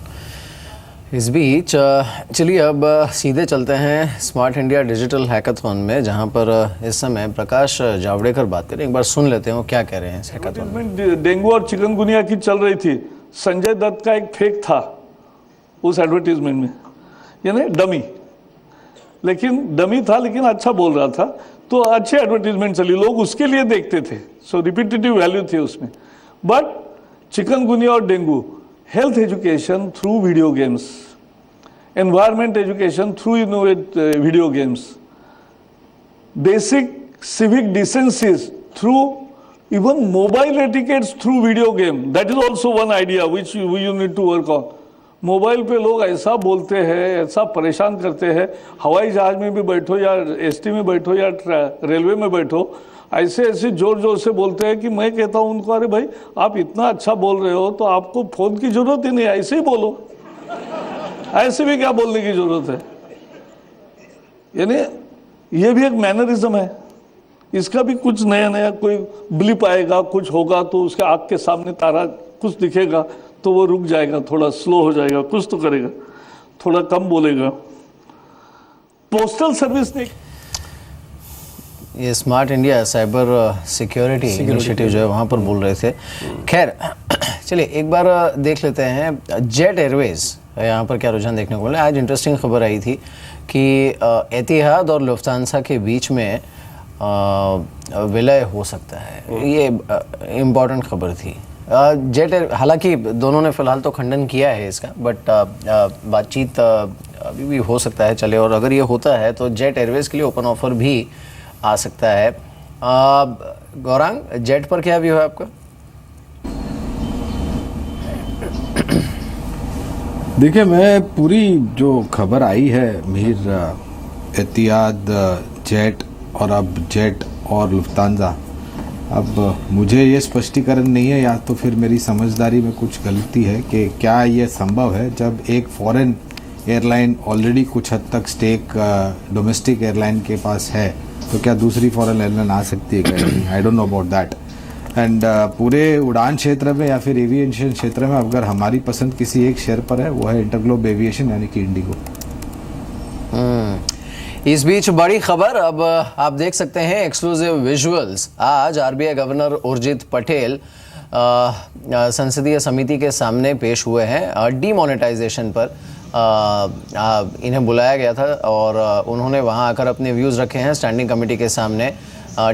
इस बीच चलिए अब सीधे चलते हैं स्मार्ट इंडिया डिजिटल हैकाथॉन में, जहां पर इस समय प्रकाश जावड़ेकर बात करें। एक बार सुन लेते हैं वो क्या कह रहे हैं इस हैकाथॉन में। डेंगू और चिकनगुनिया की चल रही थी, संजय दत्त का एक फेक था उस एडवर्टीजमेंट में, यानी डमी, लेकिन डमी था लेकिन अच्छा बोल रहा था, तो अच्छे एडवर्टीजमेंट चली, लोग उसके लिए देखते थे, सो रिपीटेटिव वैल्यू थी उसमें। बट चिकनगुनिया और dengue, health education through video games, environment education through innovate video games, basic civic decencies through even mobile etiquettes through video game, that is also one idea which you need to work on. Mobile पे लोग ऐसा बोलते हैं, ऐसा परेशान करते हैं, हवाई जहाज में भी बैठो या एसटी में बैठो या रेलवे में बैठो, ऐसे ऐसे जोर जोर से बोलते हैं कि मैं कहता हूँ उनको, अरे भाई आप इतना अच्छा बोल रहे हो तो आपको फोन की जरूरत ही नहीं, ऐसे ही बोलो, ऐसे भी क्या बोलने की जरूरत है। यानी ये भी एक मैनरिज्म है, इसका भी कुछ नया नया कोई ब्लिप आएगा, कुछ होगा तो उसके आँख के सामने तारा कुछ दिखेगा तो वो रुक जाएगा, थोड़ा स्लो हो जाएगा, कुछ तो करेगा, थोड़ा कम बोलेगा। पोस्टल सर्विस ने ये smart India cyber security initiative जो है वहाँ पर बोल रहे थे। खैर चलिए एक बार देख लेते हैं जेट एयरवेज यहाँ पर क्या रुझान देखने को मिला। आज इंटरेस्टिंग खबर आई थी कि एतिहाद और लुफ्तांसा के बीच में विलय हो सकता है, ये इम्पॉर्टेंट खबर थी। जेट हालांकि दोनों ने फिलहाल तो खंडन किया है इसका, बट बातचीत अभी भी हो सकता है चले, और अगर ये होता है तो जेट एयरवेज के लिए ओपन ऑफर भी आ सकता है। गौरांग, जेट पर क्या व्यू है आपका? देखिए, मैं पूरी जो खबर आई है मीर एतिहाद, जेट और अब जेट और लुफ्तांसा, अब मुझे ये स्पष्टीकरण नहीं है, या तो फिर मेरी समझदारी में कुछ गलती है कि क्या ये संभव है जब एक फॉरेन एयरलाइन ऑलरेडी कुछ हद तक स्टेक डोमेस्टिक एयरलाइन के पास है, तो क्या दूसरी फॉरेन एयरलाइन आ सकती है क्या? I don't know about that. And पूरे उड़ान क्षेत्र में या फिर एविएशन क्षेत्र में अगर हमारी पसंद किसी एक शेयर पर है वो है इंटरग्लोब एविएशन यानी कि इंडिगो। इस बीच बड़ी खबर, अब आप देख सकते हैं एक्सक्लूसिव विजुअल्स। आज आरबीआई गवर्नर उर्जित पटेल संसदीय समिति के सामने पेश हुए हैं डीमोनेटाइजेशन पर। इन्हें बुलाया गया था और उन्होंने वहां आकर अपने व्यूज़ रखे हैं स्टैंडिंग कमेटी के सामने।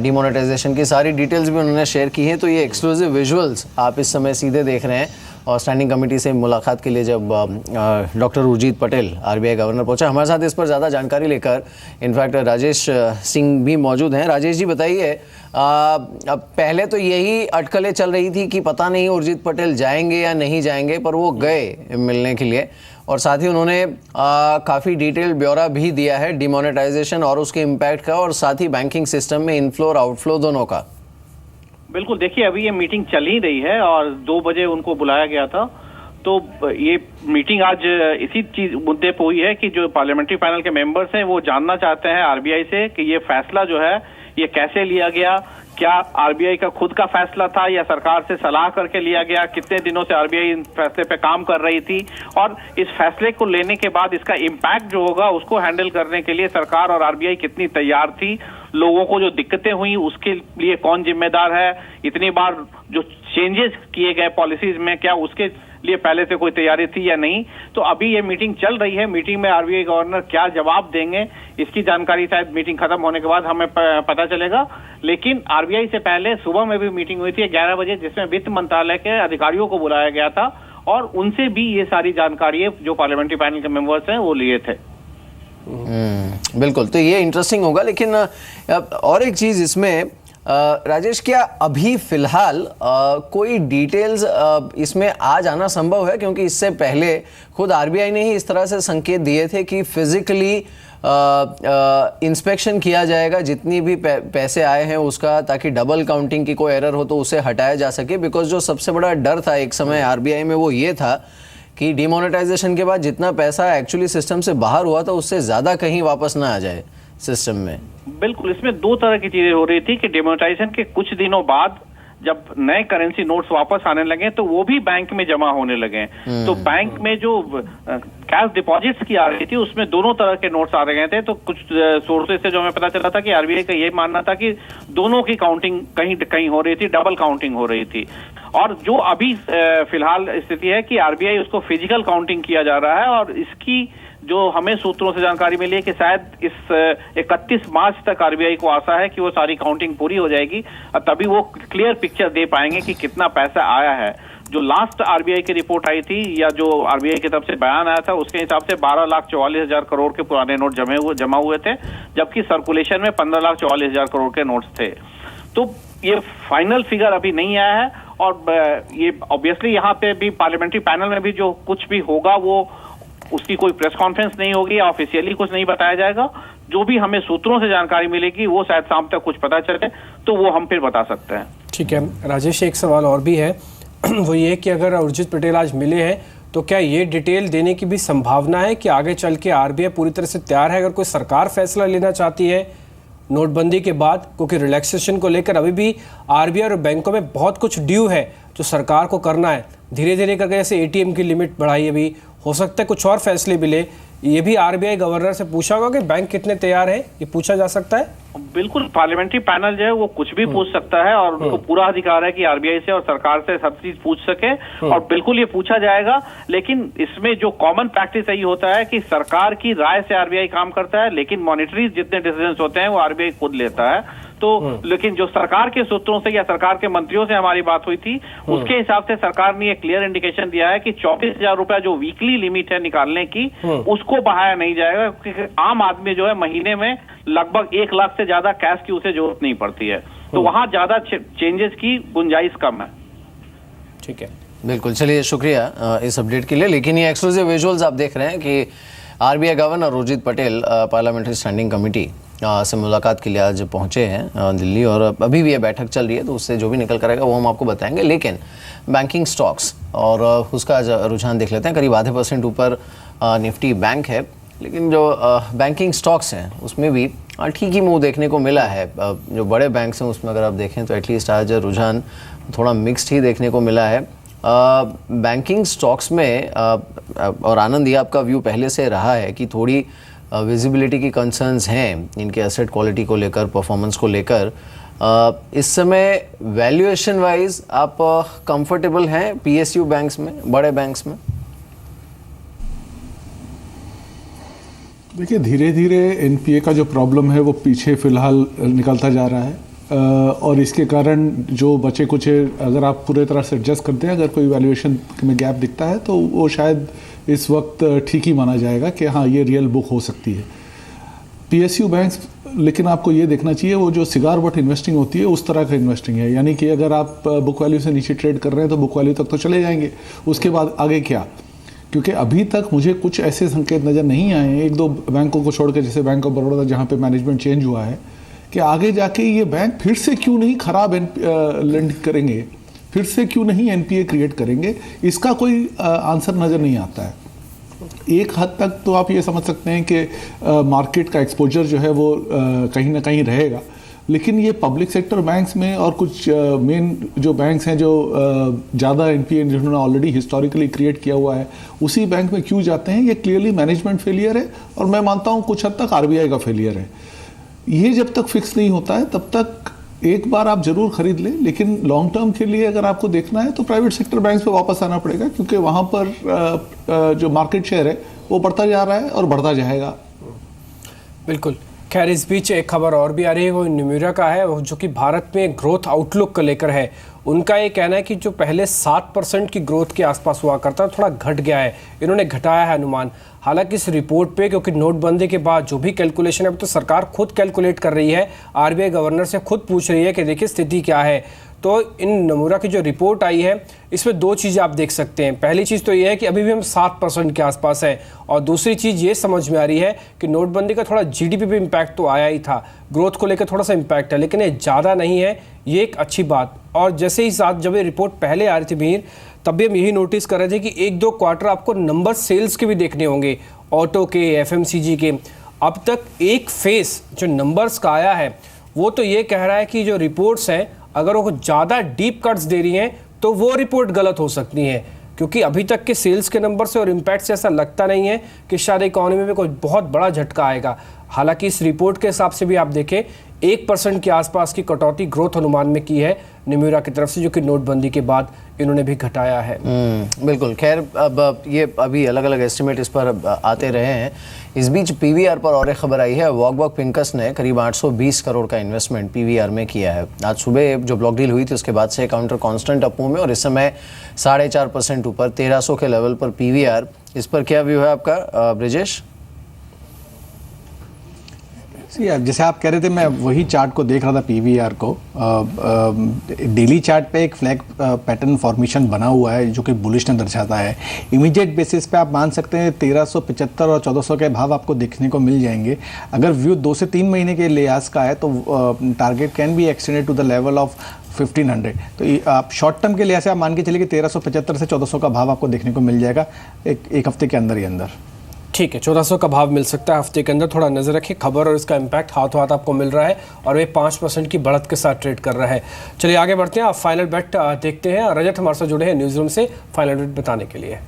डीमोनेटाइजेशन की सारी डिटेल्स भी उन्होंने शेयर की हैं। तो ये एक्सक्लूसिव विजुअल्स आप इस समय सीधे देख रहे हैं। और स्टैंडिंग कमेटी से मुलाकात के लिए जब doctor Urjit Patel RBI governor पहुंचा, हमारे साथ इस पर ज़्यादा जानकारी लेकर इनफैक्ट राजेश सिंह भी मौजूद हैं। राजेश जी बताइए, अब पहले तो यही अटकलें चल रही थी कि पता नहीं उर्जित पटेल जाएंगे या नहीं जाएंगे, पर वो गए मिलने के लिए और साथ ही उन्होंने काफ़ी डिटेल ब्यौरा भी दिया है डिमोनेटाइजेशन और उसके इम्पैक्ट का, और साथ ही बैंकिंग सिस्टम में इनफ्लो और आउटफ्लो दोनों का। बिल्कुल, देखिए अभी ये मीटिंग चल ही रही है और 2 बजे उनको बुलाया गया था। तो ये मीटिंग आज इसी चीज मुद्दे पे हुई है कि जो पार्लियामेंट्री पैनल के मेंबर्स हैं वो जानना चाहते हैं आरबीआई से कि ये फैसला जो है ये कैसे लिया गया, क्या आरबीआई का खुद का फैसला था या सरकार से सलाह करके लिया गया, कितने दिनों से आरबीआई इन फैसले पे काम कर रही थी, और इस फैसले को लेने के बाद इसका इम्पैक्ट जो होगा उसको हैंडल करने के लिए सरकार और आरबीआई कितनी तैयार थी, लोगों को जो दिक्कतें हुई उसके लिए कौन जिम्मेदार है, इतनी बार जो चेंजेस किए गए पॉलिसीज में क्या उसके लिए पहले से कोई तैयारी थी या नहीं। तो अभी ये मीटिंग चल रही है, मीटिंग में आरबीआई गवर्नर क्या जवाब देंगे इसकी जानकारी शायद मीटिंग खत्म होने के बाद हमें पता चलेगा। लेकिन आरबीआई से पहले सुबह में भी मीटिंग हुई थी 11 बजे, जिसमें वित्त मंत्रालय के अधिकारियों को बुलाया गया था और उनसे भी ये सारी जानकारी जो पार्लियामेंट्री पैनल के मेंबर्स हैं वो लिए थे। बिल्कुल, तो ये इंटरेस्टिंग होगा। लेकिन और एक चीज इसमें राजेश, क्या अभी फिलहाल कोई डिटेल्स इसमें आ जाना संभव है? क्योंकि इससे पहले खुद आरबीआई ने ही इस तरह से संकेत दिए थे कि फिजिकली इंस्पेक्शन किया जाएगा जितनी भी पैसे आए हैं उसका, ताकि डबल काउंटिंग की कोई एरर हो तो उसे हटाया जा सके। बिकॉज जो सबसे बड़ा डर था एक समय आरबीआई में वो ये था कि डिमोनेटाइजेशन के बाद जितना पैसा एक्चुअली सिस्टम से बाहर हुआ था उससे ज़्यादा कहीं वापस ना आ जाए सिस्टम में। बिल्कुल, इसमें दो तरह की चीजें हो रही थी कि डिमोनेटाइजेशन के कुछ दिनों बाद जब नए करेंसी नोट्स वापस आने लगे तो वो भी बैंक में जमा होने लगे। तो बैंक में जो कैश डिपॉजिट्स की आ रही थी उसमें दोनों तरह के नोट्स आ रहे थे। तो कुछ सोर्सेज से जो हमें पता चला था कि आरबीआई का ये मानना था कि दोनों की काउंटिंग कहीं कहीं हो रही थी, डबल काउंटिंग हो रही थी। और जो अभी फिलहाल स्थिति है कि आरबीआई उसको फिजिकल काउंटिंग किया जा रहा है, और इसकी जो हमें सूत्रों से जानकारी मिली है कि शायद इस 31 मार्च तक आरबीआई को आशा है कि वो सारी काउंटिंग पूरी हो जाएगी और तभी वो क्लियर पिक्चर दे पाएंगे कि कितना पैसा आया है। जो लास्ट आरबीआई की रिपोर्ट आई थी या जो आरबीआई की तरफ से बयान आया था उसके हिसाब से 12,44,000 करोड़ के पुराने नोट जमा हुए थे, जबकि सर्कुलेशन में 15,44,000 करोड़ के नोट्स थे। तो ये फाइनल फिगर अभी नहीं आया है, और ये ऑब्वियसली यहाँ पे भी पार्लियामेंट्री पैनल में भी जो कुछ भी होगा वो उसकी कोई प्रेस कॉन्फ्रेंस नहीं होगी, ऑफिशियली कुछ नहीं बताया जाएगा। जो भी हमें सूत्रों से जानकारी मिलेगी वो शायद शाम तक कुछ पता चले तो वो हम फिर बता सकते हैं। ठीक है राजेश, एक सवाल और भी है वो ये कि अगर उर्जित पटेल आज मिले हैं तो क्या ये डिटेल देने की भी संभावना है कि आगे चल के आरबीआई पूरी तरह से तैयार है अगर कोई सरकार फैसला लेना चाहती है नोटबंदी के बाद? क्योंकि रिलैक्सेशन को लेकर अभी भी आरबीआई और बैंकों में बहुत कुछ ड्यू है जो सरकार को करना है। धीरे धीरे करके जैसे एटीएम की लिमिट बढ़ाई, अभी हो सकता है कुछ और फैसले भी ले। ये भी आरबीआई गवर्नर से पूछा होगा कि बैंक कितने तैयार है, ये पूछा जा सकता है? बिल्कुल, पार्लियामेंट्री पैनल जो है वो कुछ भी पूछ सकता है और उनको पूरा अधिकार है कि आरबीआई से और सरकार से सब चीज पूछ सके, और बिल्कुल ये पूछा जाएगा। लेकिन इसमें जो कॉमन प्रैक्टिस यही होता है कि सरकार की राय से आरबीआई काम करता है, लेकिन मॉनेटरी जितने डिसीजंस होते हैं वो आरबीआई खुद लेता है। तो लेकिन जो सरकार के सूत्रों से या सरकार के मंत्रियों से हमारी बात हुई थी उसके हिसाब से सरकार ने एक क्लियर इंडिकेशन दिया है कि 24,000 रुपया जो वीकली लिमिट है निकालने की उसको बढ़ाया नहीं जाएगा, क्योंकि आम आदमी जो है महीने में लगभग 1 लाख से ज्यादा कैश की उसे जरूरत नहीं पड़ती है, तो वहां ज्यादा चेंजेस की गुंजाइश कम है। ठीक है, बिल्कुल, चलिए शुक्रिया इस अपडेट के लिए। लेकिन ये एक्सक्लूसिव विजुअल्स आप देख रहे हैं कि RBI governor Urjit Patel parliamentary standing committee से मुलाकात के लिए आज पहुंचे हैं दिल्ली, और अभी भी ये बैठक चल रही है तो उससे जो भी निकल कर आएगा वो हम आपको बताएंगे। लेकिन बैंकिंग स्टॉक्स और उसका रुझान देख लेते हैं। करीब आधे % ऊपर निफ्टी बैंक है, लेकिन जो बैंकिंग स्टॉक्स हैं उसमें भी ठीक ही मूव देखने को मिला है। जो बड़े बैंक्स हैं उसमें अगर आप देखें तो एटलीस्ट आज रुझान थोड़ा मिक्स्ड ही देखने को मिला है। बैंकिंग स्टॉक्स में और आनंद, ये आपका व्यू पहले से रहा है कि थोड़ी विजिबिलिटी की कंसर्न्स हैं इनके एसेट क्वालिटी को लेकर, परफॉर्मेंस को लेकर। इस समय वैल्यूएशन वाइज आप कंफर्टेबल हैं पीएसयू बैंक्स में, बड़े बैंक्स में? देखिए, धीरे धीरे एनपीए का जो प्रॉब्लम है वो पीछे फिलहाल निकलता जा रहा है, और इसके कारण जो बचे कुछ अगर आप पूरे तरह से एडजस्ट करते हैं, अगर कोई वैल्यूएशन में गैप दिखता है तो वो शायद इस वक्त ठीक ही माना जाएगा कि हाँ ये रियल बुक हो सकती है पीएसयू बैंक्स। लेकिन आपको ये देखना चाहिए वो जो सिगार बट इन्वेस्टिंग होती है उस तरह का इन्वेस्टिंग है, यानी कि अगर आप बुक वैल्यू से नीचे ट्रेड कर रहे हैं तो बुक वैल्यू तक तो चले जाएंगे, उसके बाद आगे क्या? क्योंकि अभी तक मुझे कुछ ऐसे संकेत नज़र नहीं आए हैं, 1-2 बैंकों को छोड़ के, जैसे बैंक ऑफ बड़ौदा जहाँ पे मैनेजमेंट चेंज हुआ है, कि आगे जाके ये बैंक फिर से क्यों नहीं खराब लेंड करेंगे, फिर से क्यों नहीं एनपीए क्रिएट करेंगे, इसका कोई आंसर नज़र नहीं आता है। एक हद तक तो आप ये समझ सकते हैं कि मार्केट का एक्सपोजर जो है वो कहीं ना कहीं रहेगा, लेकिन ये पब्लिक सेक्टर बैंक्स में और कुछ मेन जो बैंक्स हैं जो ज़्यादा एनपीए जिन्होंने ऑलरेडी हिस्टोरिकली क्रिएट किया हुआ है उसी बैंक में क्यों जाते हैं, ये क्लियरली मैनेजमेंट फेलियर है, और मैं मानता हूँ कुछ हद तक आरबीआई का फेलियर है। ये जब तक फिक्स नहीं होता है तब तक एक बार आप जरूर खरीद लें, लेकिन लॉन्ग टर्म के लिए अगर आपको देखना है तो प्राइवेट सेक्टर बैंक्स पे वापस आना पड़ेगा, क्योंकि वहाँ पर जो मार्केट शेयर है वो बढ़ता जा रहा है और बढ़ता जाएगा। बिल्कुल। खैर इस बीच एक खबर और भी आ रही है, वो न्यूमिरा का है, जो कि भारत में ग्रोथ आउटलुक को लेकर है। उनका ये कहना है कि जो पहले 7% की ग्रोथ के आसपास हुआ करता थोड़ा घट गया है, इन्होंने घटाया है अनुमान। हालांकि इस रिपोर्ट पे, क्योंकि नोटबंदी के बाद जो भी कैलकुलेशन है अब तो सरकार खुद कैलकुलेट कर रही है, आरबीआई गवर्नर से खुद पूछ रही है कि देखिए स्थिति क्या है। तो इन नमूरा की जो रिपोर्ट आई है इसमें दो चीज़ें आप देख सकते हैं। पहली चीज़ तो ये है कि अभी भी हम 7% के आसपास है, और दूसरी चीज़ ये समझ में आ रही है कि नोटबंदी का थोड़ा जीडीपी पे इम्पैक्ट तो आया ही था, ग्रोथ को लेकर थोड़ा सा इम्पैक्ट है, लेकिन ये ज़्यादा नहीं है, ये एक अच्छी बात। और जैसे ही साथ जब ये रिपोर्ट पहले आ रही थी मीर, तब भी हम यही नोटिस कर रहे थे कि 1-2 क्वार्टर आपको नंबर सेल्स के भी देखने होंगे, ऑटो के, एफएमसीजी के। अब तक एक फेस जो नंबर्स का आया है वो तो ये कह रहा है कि जो रिपोर्ट्स हैं अगर वो ज़्यादा डीप कट्स दे रही हैं तो वो रिपोर्ट गलत हो सकती है, क्योंकि अभी तक के सेल्स के नंबर से और इम्पैक्ट से ऐसा लगता नहीं है कि शायद इकोनॉमी में कोई बहुत बड़ा झटका आएगा। हालांकि इस रिपोर्ट के हिसाब से भी आप देखें 1% के आसपास की कटौती ग्रोथ अनुमान में की है निम्यूरा की तरफ से, जो कि नोटबंदी के बाद इन्होंने भी घटाया है। बिल्कुल। खैर अब ये अभी अलग अलग एस्टिमेट इस पर आते रहे हैं। इस बीच पीवीआर पर और एक खबर आई है। वॉकबॉक पिंकस ने करीब 820 करोड़ का इन्वेस्टमेंट पीवीआर में किया है। आज सुबह जो ब्लॉक डील हुई थी उसके बाद से काउंटर कांस्टेंट अप में, और इस समय 4.5% ऊपर 1300 के लेवल पर पीवीआर। इस पर क्या व्यू है आपका ब्रिजेश? जैसे आप कह रहे थे, मैं वही चार्ट को देख रहा था, पीवीआर को। डेली चार्ट पे एक फ्लैग पैटर्न फॉर्मेशन बना हुआ है जो कि बुलिश ने दर्शाता है। इमीडिएट बेसिस पे आप मान सकते हैं 1375 और 1400 के भाव आपको देखने को मिल जाएंगे। अगर व्यू 2 से 3 महीने के लिहाज का है तो target can be extended to the level of 1500। तो आप शॉर्ट टर्म के लिहाज से आप मान के चलिए कि 1375 से 1400 का भाव आपको देखने को मिल जाएगा एक हफ्ते के अंदर ही अंदर। ठीक है, 1400 का भाव मिल सकता है हफ्ते के अंदर। थोड़ा नजर रखिए, खबर और इसका इम्पैक्ट हाथों हाथ आपको मिल रहा है, और वे 5% की बढ़त के साथ ट्रेड कर रहा है। चलिए आगे बढ़ते हैं, आप फाइनल बेट देखते हैं। रजत हमारे साथ जुड़े हैं न्यूज़ रूम से फाइनल बेट बताने के लिए।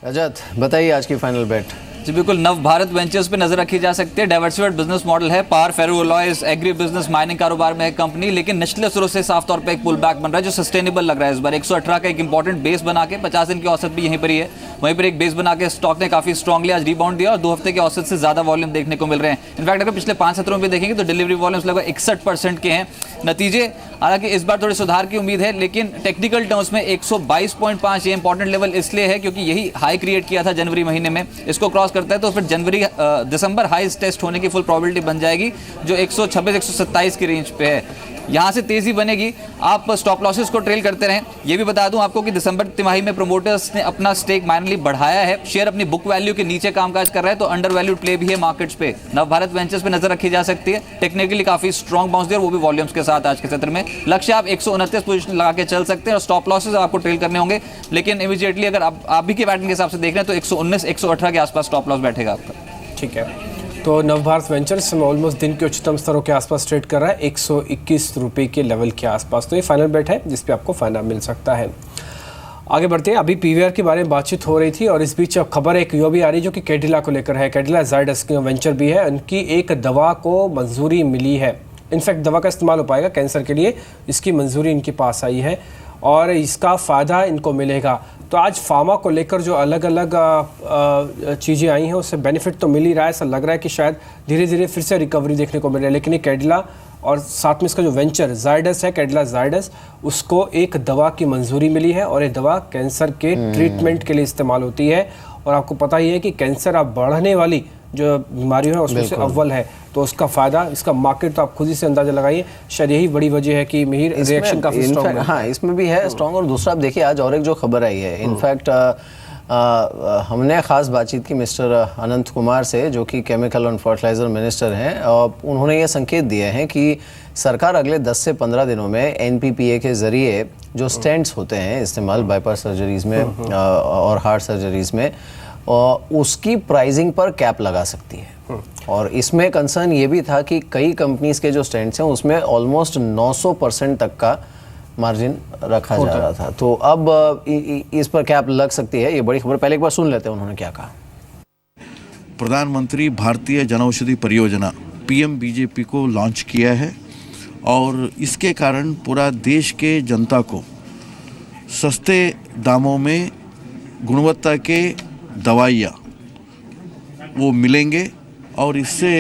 रजत बताइए आज की फाइनल बेट। जी बिल्कुल, नव भारत वेंचर्स पे नजर रखी जा सकती है। डाइवर्सिफाइड बिजनेस मॉडल है, पावर फेरो अलॉयज, एग्री बिजनेस, माइनिंग कारोबार में है कंपनी, लेकिन निचले स्तरों से साफ तौर पे एक पुल बैक बन रहा है जो सस्टेनेबल लग रहा है। इस बार 118 का एक इंपॉर्टेंट बेस बना के 50 दिन की औसत भी यहीं पर ही है, वहीं पर एक बेस बना के स्टॉक ने काफी स्ट्रांगली आज रिबाउंड दिया और 2 हफ्ते के औसत से ज्यादा वॉल्यूम देखने को मिल रहे हैं। इनफैक्ट अगर पिछले 5 सत्रों में देखेंगे तो डिलीवरी वॉल्यूम्स लगभग 61% के हैं। नतीजे हालांकि इस बार थोड़े सुधार की उम्मीद है, लेकिन टेक्निकल टर्म्स में 122.5 ये इंपॉर्टेंट लेवल इसलिए है क्योंकि यही हाई क्रिएट किया था जनवरी महीने में। इसको क्रॉस करता है तो फिर दिसंबर हाईस्ट टेस्ट होने की फुल प्रोबेबिलिटी बन जाएगी जो 126-127 की रेंज पे है। यहां से तेजी बनेगी। आप स्टॉप लॉसेस को ट्रेल करते रहें। ये भी बता दूं आपको कि दिसंबर तिमाही में प्रोमोटर्स ने अपना स्टेक माइनरली बढ़ाया है। शेयर अपनी बुक वैल्यू के नीचे कामकाज कर रहा है, तो अंडर वैल्यूड प्ले भी है मार्केट्स पे। नव भारत वेंचर्स पे नजर रखी जा सकती है। टेक्निकली काफी स्ट्रॉन्ग बाउंस दिया, वो भी वॉल्यूम्स के साथ आज के सत्र में। लक्ष्य आप 129 पोजीशन लगा के चल सकते हैं और स्टॉप लॉसेस आपको ट्रेल करने होंगे, लेकिन इमीडिएटली अगर आप भी के पैटर्न के हिसाब से देख रहे हैं तो 119-118 के आसपास स्टॉप लॉस बैठेगा आपका। ठीक है, तो नवभारत वेंचर्स में ऑलमोस्ट दिन के उच्चतम स्तरों के आसपास ट्रेड कर रहा है 121 रुपये के लेवल के आसपास। तो ये फाइनल बेट है जिस पे आपको फायदा मिल सकता है। आगे बढ़ते हैं। अभी पीवीआर के बारे में बातचीत हो रही थी और इस बीच अब खबर एक यो भी आ रही जो कि कैडिला को लेकर है। कैडिला जायडस वेंचर भी है, उनकी एक दवा को मंजूरी मिली है। इनफैक्ट दवा का इस्तेमाल हो पाएगा कैंसर के लिए, इसकी मंजूरी इनके पास आई है और इसका फ़ायदा इनको मिलेगा। तो आज फार्मा को लेकर जो अलग अलग चीज़ें आई हैं उससे बेनिफिट तो मिल ही रहा है। ऐसा लग रहा है कि शायद धीरे धीरे फिर से रिकवरी देखने को मिल रही है। लेकिन ये कैडिला और साथ में इसका जो वेंचर जायडस है, कैडिला जायडस, उसको एक दवा की मंजूरी मिली है और ये दवा कैंसर के ट्रीटमेंट के लिए इस्तेमाल होती है। और आपको पता ही है कि कैंसर अब बढ़ने वाली जो बीमारियों है उसमें से अव्वल है, तो उसका फ़ायदा, इसका मार्केट तो आप खुद ही से अंदाजा लगाइए। शायद यही बड़ी वजह है कि मिहिर रिएक्शन काफ़ी स्ट्रॉन्ग है। हाँ, इसमें भी है स्ट्रॉन्ग। और दूसरा आप देखिए आज और एक जो खबर आई है, इनफैक्ट हमने ख़ास बातचीत की मिस्टर अनंत कुमार से जो कि केमिकल एंड फर्टिलाइज़र मिनिस्टर हैं, और उन्होंने ये संकेत दिए हैं कि सरकार अगले 10 से 15 दिनों में एनपीपीए के ज़रिए जो स्टेंट्स होते हैं इस्तेमाल बाईपास सर्जरीज़ में और हार्ट सर्जरीज़ में, उसकी प्राइसिंग पर कैप लगा सकती है। और इसमें कंसर्न ये भी था कि कई कंपनीज के जो स्टैंड्स हैं उसमें ऑलमोस्ट 900% तक का मार्जिन रखा जा रहा था। तो अब इस पर कैप लग सकती है, ये बड़ी खबर। पहले एक बार सुन लेते हैं उन्होंने क्या कहा। प्रधानमंत्री भारतीय जनऔषधि परियोजना पीएमबीजेपी को लॉन्च किया है और इसके कारण पूरा देश के जनता को सस्ते दामों में गुणवत्ता के दवाइयाँ वो मिलेंगे और इससे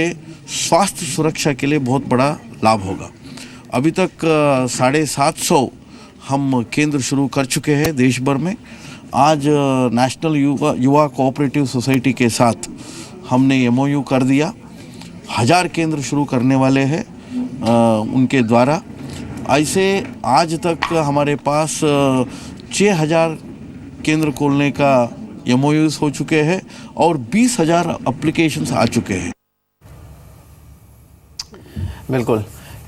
स्वास्थ्य सुरक्षा के लिए बहुत बड़ा लाभ होगा। अभी तक 750 हम केंद्र शुरू कर चुके हैं देश भर में। आज नेशनल युवा कोऑपरेटिव सोसाइटी के साथ हमने MOU कर दिया। 1000 केंद्र शुरू करने वाले हैं उनके द्वारा। ऐसे आज तक हमारे पास 6000 केंद्र खोलने का MOUs हो चुके हैं और 20,000 एप्लीकेशंस आ चुके हैं। बिल्कुल।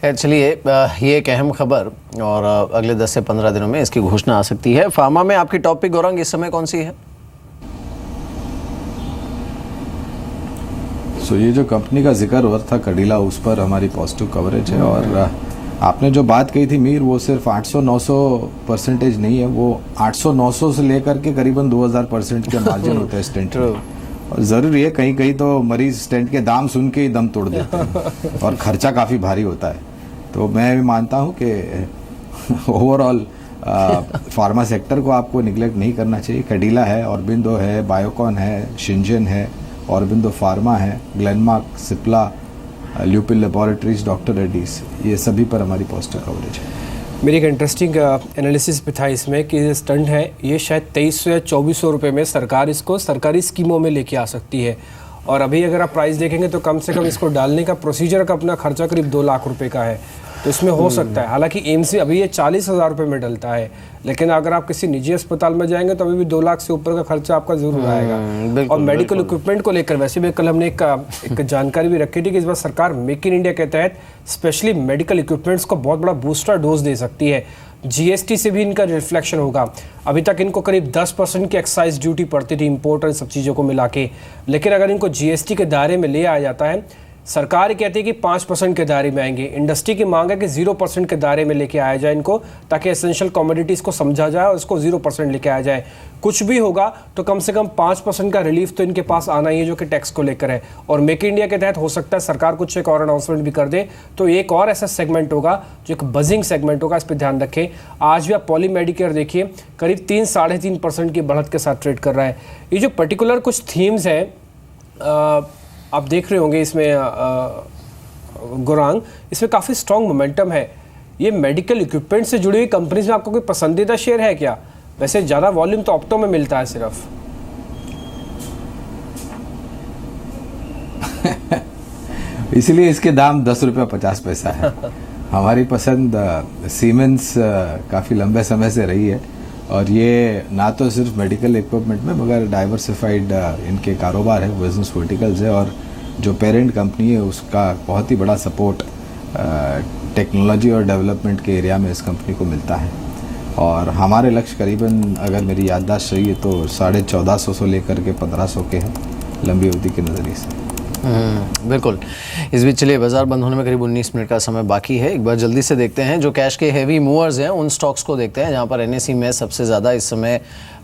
चलिए, ये एक अहम खबर और अगले 10 से 15 दिनों में इसकी घोषणा आ सकती है। फार्मा में आपकी टॉपिक गौरंग इस समय कौन सी है? ये जो कंपनी का जिक्र हुआ था कडिला, उस पर हमारी पॉजिटिव कवरेज है। और आपने जो बात कही थी मीर, वो सिर्फ 800-900% नहीं है, वो 800-900 से लेकर के करीबन 2000% के मार्जिन होते हैं स्टेंट में। और ज़रूरी है, कहीं कहीं तो मरीज स्टेंट के दाम सुन के ही दम तोड़ देते हैं और खर्चा काफ़ी भारी होता है। तो मैं भी मानता हूँ कि ओवरऑल फार्मा सेक्टर को आपको निगलेक्ट नहीं करना चाहिए। कडिला है, ऑरबिंदो है, बायोकॉन है, शिंजन है, ऑरबिंदो फार्मा है, Glenmark, Cipla, lupin laboratories, doctor Reddy's, ये सभी पर हमारी पॉजिटिव कवरेज है। मेरी एक इंटरेस्टिंग एनालिसिस भी था इसमें कि स्टंट है ये शायद 2300 या 2400 रुपये में सरकार इसको सरकारी स्कीमों में लेके आ सकती है। और अभी अगर आप प्राइस देखेंगे तो कम से कम इसको डालने का प्रोसीजर का अपना खर्चा करीब 2 लाख रुपए का है। तो इसमें हो सकता है, हालांकि एम्स में अभी ये 40,000 रुपये में डलता है, लेकिन अगर आप किसी निजी अस्पताल में जाएंगे तो अभी भी 2 लाख से ऊपर का खर्चा आपका जरूर आएगा। और मेडिकल इक्विपमेंट को लेकर वैसे भी कल हमने एक जानकारी भी रखी थी कि इस बार सरकार मेक इन इंडिया के तहत स्पेशली मेडिकल इक्विपमेंट्स को बहुत बड़ा बूस्टर डोज दे सकती है। GST से भी इनका रिफ्लेक्शन होगा। अभी तक इनको करीब 10% की एक्साइज ड्यूटी पड़ती थी इंपोर्ट और सब चीज़ों को मिला के, लेकिन अगर इनको GST के दायरे में ले आया जाता है, सरकार कहती है कि 5% के दायरे में आएंगे। इंडस्ट्री की मांग है कि 0% के दायरे में लेके आया जाए इनको, ताकि एसेंशियल कमोडिटीज़ को समझा जाए और इसको 0% लेके आया जाए। कुछ भी होगा तो कम से कम 5% का रिलीफ तो इनके पास आना ही है, जो कि टैक्स को लेकर है। और मेक इन इंडिया के तहत हो सकता है सरकार कुछ एक और अनाउंसमेंट भी कर दे, तो एक और ऐसा सेगमेंट होगा जो एक बजिंग सेगमेंट होगा। इस पर ध्यान रखें। आज भी आप पॉली मेडिकेयर देखिए, करीब 3-3.5% की बढ़त के साथ ट्रेड कर रहा है। ये जो पर्टिकुलर कुछ थीम्स हैं आप देख रहे होंगे इसमें गौरांग, इसमें काफ़ी स्ट्रॉन्ग मोमेंटम है। ये मेडिकल इक्विपमेंट से जुड़ी हुई कंपनीज में आपको कोई पसंदीदा शेयर है क्या? वैसे ज़्यादा वॉल्यूम तो ऑप्टो में मिलता है सिर्फ। इसलिए इसके दाम 10 रुपये 50 पैसा है। हमारी पसंद सीमेंस काफ़ी लंबे समय से रही है, और ये ना तो सिर्फ मेडिकल इक्विपमेंट में मगर डाइवर्सिफाइड इनके कारोबार है, बिजनेस वर्टिकल्स है, और जो पेरेंट कंपनी है उसका बहुत ही बड़ा सपोर्ट टेक्नोलॉजी और डेवलपमेंट के एरिया में इस कंपनी को मिलता है। और हमारे लक्ष्य करीबन, अगर मेरी याददाश्त सही है, तो 1450 से लेकर के 1500 के हैं लंबी अवधि के नज़रिए से। बिल्कुल। इस बीच चलिए, बाजार बंद होने में करीब 19 मिनट का समय बाकी है। एक बार जल्दी से देखते हैं जो कैश के हेवी मूवर्स हैं उन स्टॉक्स को देखते हैं, जहां पर NSE में सबसे ज़्यादा इस समय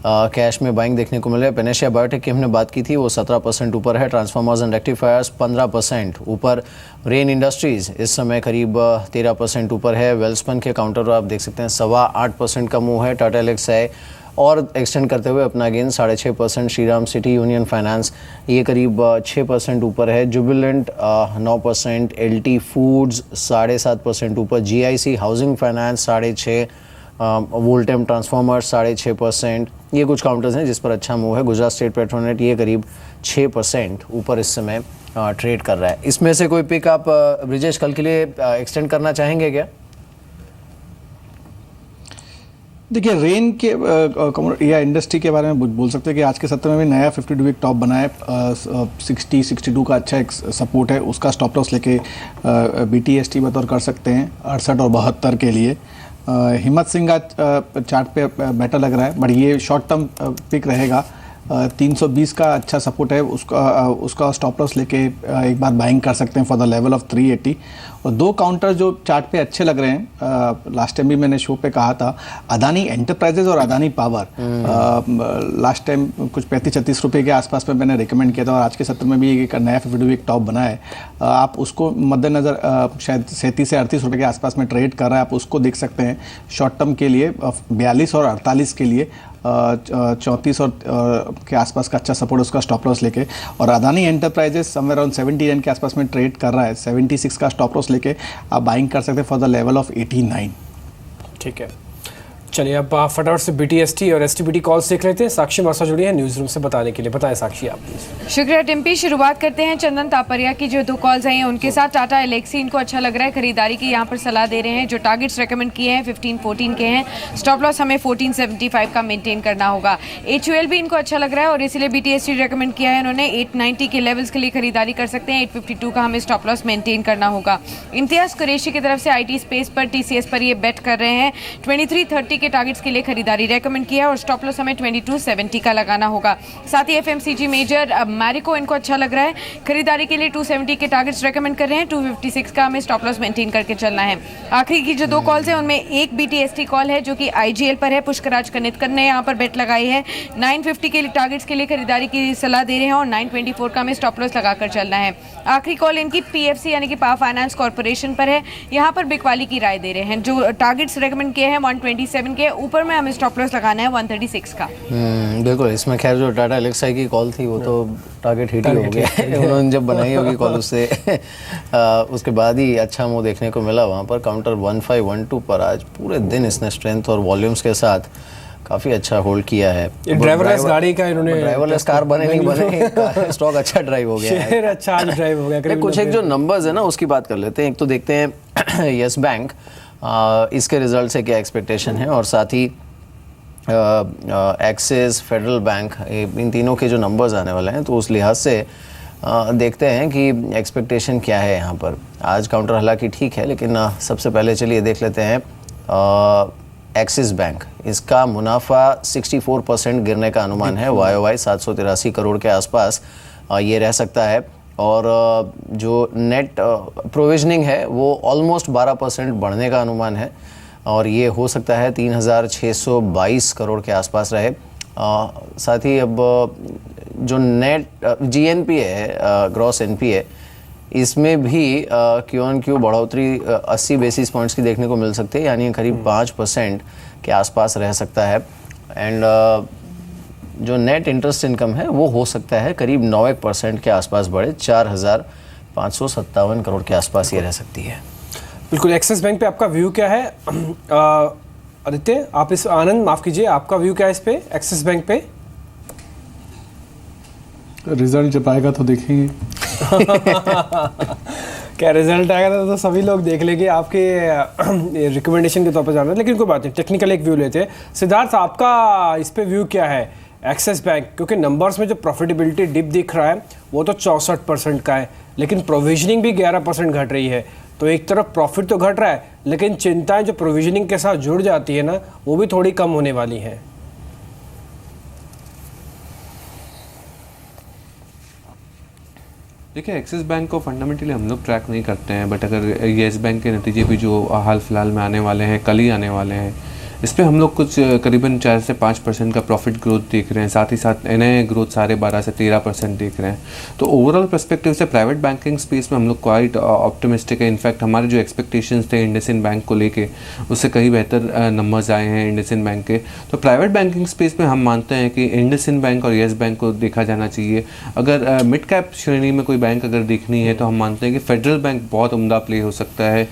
कैश में बाइंग देखने को मिल रहा है। पेनेशिया बायोटेक की हमने बात की थी, वो 17% ऊपर है। ट्रांसफार्मर्स एंड रेक्टिफायर्स 15% ऊपर। रेन इंडस्ट्रीज़ इस समय करीब 13% ऊपर है। वेल्सपन के काउंटर आप देख सकते हैं 8.25% का मूव है। टाटा एलेक्साई और एक्सटेंड करते हुए अपना gain 6.5%। Shriram city union finance ये करीब 6% ऊपर है। जुबिलेंट 9%। LT फूड्स 7.5% ऊपर। GIC housing finance 6.5%। वोल्टेम ट्रांसफार्मर्स 6.5%। ये कुछ काउंटर्स हैं जिस पर अच्छा मूव है। गुजरात स्टेट पेट्रोनेट ये करीब 6% ऊपर इस समय ट्रेड कर रहा है। इसमें से कोई पिक आप ब्रिजेश कल के लिए एक्सटेंड करना चाहेंगे क्या? देखिए, रेन के या इंडस्ट्री के बारे में बोल सकते हैं कि आज के सत्र में भी नया 52 वीक टॉप बना है। 60-62 का अच्छा एक सपोर्ट है, उसका स्टॉप लॉस लेके BTST बतौर कर सकते हैं 68 और 72 के लिए। हिम्मत सिंह का चार्ट पे बेटर लग रहा है, बट ये शॉर्ट टर्म पिक रहेगा। 320 का अच्छा सपोर्ट है, उसका स्टॉप लॉस लेके एक बार बाइंग कर सकते हैं फॉर द लेवल ऑफ 380। और दो काउंटर जो चार्ट पे अच्छे लग रहे हैं, लास्ट टाइम भी मैंने शो पे कहा था, अदानी एंटरप्राइजेज और अदानी पावर। लास्ट टाइम कुछ 35-36 रुपये के आसपास में मैंने रिकमेंड किया था, और आज के सत्र में भी एक नया 50 एक टॉप बना है। आप उसको मद्देनज़र शायद 37 से 38 रुपये के आसपास में ट्रेड कर रहा है, आप उसको देख सकते हैं शॉर्ट टर्म के लिए। 42 और 48 के लिए 34 और के आसपास का अच्छा सपोर्ट, उसका स्टॉप लॉस लेके। और अदानी एंटरप्राइजेस समवेयर अराउंड 79 के आसपास में ट्रेड कर रहा है, 76 का स्टॉप लॉस लेके आप बाइंग कर सकते हैं फॉर द लेवल ऑफ 89। ठीक है, चलिए अब फटाफट से BTST और STBT कॉल्स देख लेते हैं। साक्षी मासा जुड़ी है न्यूज़ रूम से बताने के लिए। बताएं साक्षी आप प्लीज। शुक्रिया टिम्पी। शुरुआत करते हैं चंदन तापरिया की जो 2 कॉल्स आई हैं उनके साथ। टाटा एलेक्सी इनको अच्छा लग रहा है, खरीदारी की यहाँ पर सलाह दे रहे हैं। जो टारगेट्स रेकमेंड किए हैं 15-14 के हैं, स्टॉप लॉस हमें 1475 का मेंटेन करना होगा। HUL भी इनको अच्छा लग रहा है और इसीलिए BTST रेकमेंड किया है इन्होंने। 890 के लेवल्स के लिए खरीदारी कर सकते हैं, 852 का हमें स्टॉप लॉस मेंटेन करना होगा। इम्तियाज कुरैशी की तरफ से IT स्पेस पर, TCS पर ये बेट कर रहे हैं। 2330 के टारगेट्स के लिए खरीदारी रेकमेंड किया है और स्टॉप लॉस हमें 2270 का लगाना होगा। साथ ही FMCG मेजर मैरिको इनको अच्छा लग रहा है, खरीदारी के लिए 270 के टारगेट्स रेकमेंड कर रहे हैं, 256 का हमें स्टॉप लॉस मेंटेन करके चलना है। आखिरी की जो 2 कॉल्स हैं उनमें एक BTST कॉल है जो कि IGL पर है। पुष्कराज कनितकर ने यहाँ पर बेट लगाई है, 950 के टारगेट्स के लिए खरीदारी की सलाह दे रहे हैं और 924 का हमें स्टॉप लॉस लगाकर चलना है। आखिरी कॉल इनकी PFC यानी कि पावर फाइनेंस कॉर्पोरेशन पर है, यहाँ पर बिकवाली की राय दे रहे हैं। जो टारगेट्स रेकमेंड किए हैं 127 के ऊपर में हमें स्टॉप लॉस लगाना है 136 का। बिल्कुल, इसमें खैर जो टाटा एलेक्साई की कॉल थी वो तो टारगेट हिट ही हो गया। उन्होंने जब बनाई होगी कॉल उससे उसके बाद ही अच्छा मुंह देखने को मिला वहाँ पर। काउंटर 1512 पर आज पूरे दिन इसने स्ट्रेंथ और वॉल्यूम्स के साथ काफ़ी अच्छा होल्ड किया है। ड्राइवरलेस गाड़ी का इन्होंने, ड्राइवरलेस कार बने नहीं बने, स्टॉक अच्छा ड्राइव हो गया है। अच्छा ड्राइव हो गया। कुछ एक जो नंबर्स है ना उसकी बात कर लेते हैं। एक तो देखते हैं यस बैंक, इसके रिजल्ट से क्या एक्सपेक्टेशन है, और साथ ही एक्सिस, फेडरल बैंक, इन तीनों के जो नंबर्स आने वाले हैं तो उस लिहाज से देखते हैं कि एक्सपेक्टेशन क्या है यहाँ पर। आज काउंटर हालांकि ठीक है, लेकिन सबसे पहले चलिए देख लेते हैं एक्सिस बैंक। इसका मुनाफा 64% गिरने का अनुमान है, YOY 783 करोड़ के आसपास ये रह सकता है। और जो नेट प्रोविजनिंग है वो ऑलमोस्ट 12% बढ़ने का अनुमान है, और ये हो सकता है 3622 करोड़ के आसपास रहे। साथ ही अब जो नेट GNPA है, ग्रॉस NPA, इसमें भी Q-on-Q बढ़ोतरी 80 बेसिस पॉइंट्स की देखने को मिल सकती है, यानी करीब 5% के आसपास रह सकता है। एंड जो नेट इंटरेस्ट इनकम है वो हो सकता है करीब 9% के आसपास बढ़े, 4557 करोड़ के आसपास ये रह सकती है। बिल्कुल। एक्सिस बैंक पे आपका व्यू क्या है आदित्य? आप इस आनंद माफ कीजिए, आपका व्यू क्या है इस पे, एक्सिस बैंक पे? रिजल्ट जब आएगा तो देखेंगे। क्या रिजल्ट आएगा तो सभी लोग देख लेंगे, आपके रिकमेंडेशन के तौर पर जाना है। लेकिन कोई बात नहीं, टेक्निकल एक व्यू लेते हैं। सिद्धार्थ, आपका इस पे व्यू क्या है एक्सिस बैंक? क्योंकि नंबर्स में जो प्रॉफिटेबिलिटी डिप दिख रहा है वो तो 64% का है, लेकिन प्रोविजनिंग भी 11% घट रही है। तो एक तरफ प्रॉफिट तो घट रहा है, लेकिन चिंताएं जो प्रोविजनिंग के साथ जुड़ जाती है ना, वो भी थोड़ी कम होने वाली हैं। देखिए, एक्सिस बैंक को फंडामेंटली हम लोग ट्रैक नहीं करते हैं, बट अगर येस बैंक के नतीजे भी जो हाल फिलहाल में आने वाले हैं, कल ही आने वाले हैं, इस पर हम लोग कुछ करीबन 4 से 5% का प्रॉफिट ग्रोथ देख रहे हैं। साथ ही साथ NII ग्रोथ 12.5 से 13% देख रहे हैं। तो ओवरऑल पर्सपेक्टिव से प्राइवेट बैंकिंग स्पेस में हम लोग क्वाइट ऑप्टिमिस्टिक है। इनफैक्ट हमारे जो एक्सपेक्टेशंस थे इंडसइंड बैंक को लेके, उससे कहीं बेहतर नंबर्स आए हैं इंडसइंड बैंक के। तो प्राइवेट बैंकिंग स्पेस में हम मानते हैं कि इंडसइंड बैंक और येस बैंक को देखा जाना चाहिए। अगर मिड कैप श्रेणी में कोई बैंक अगर देखनी है तो हम मानते हैं कि फेडरल बैंक बहुत उम्दा प्ले हो सकता है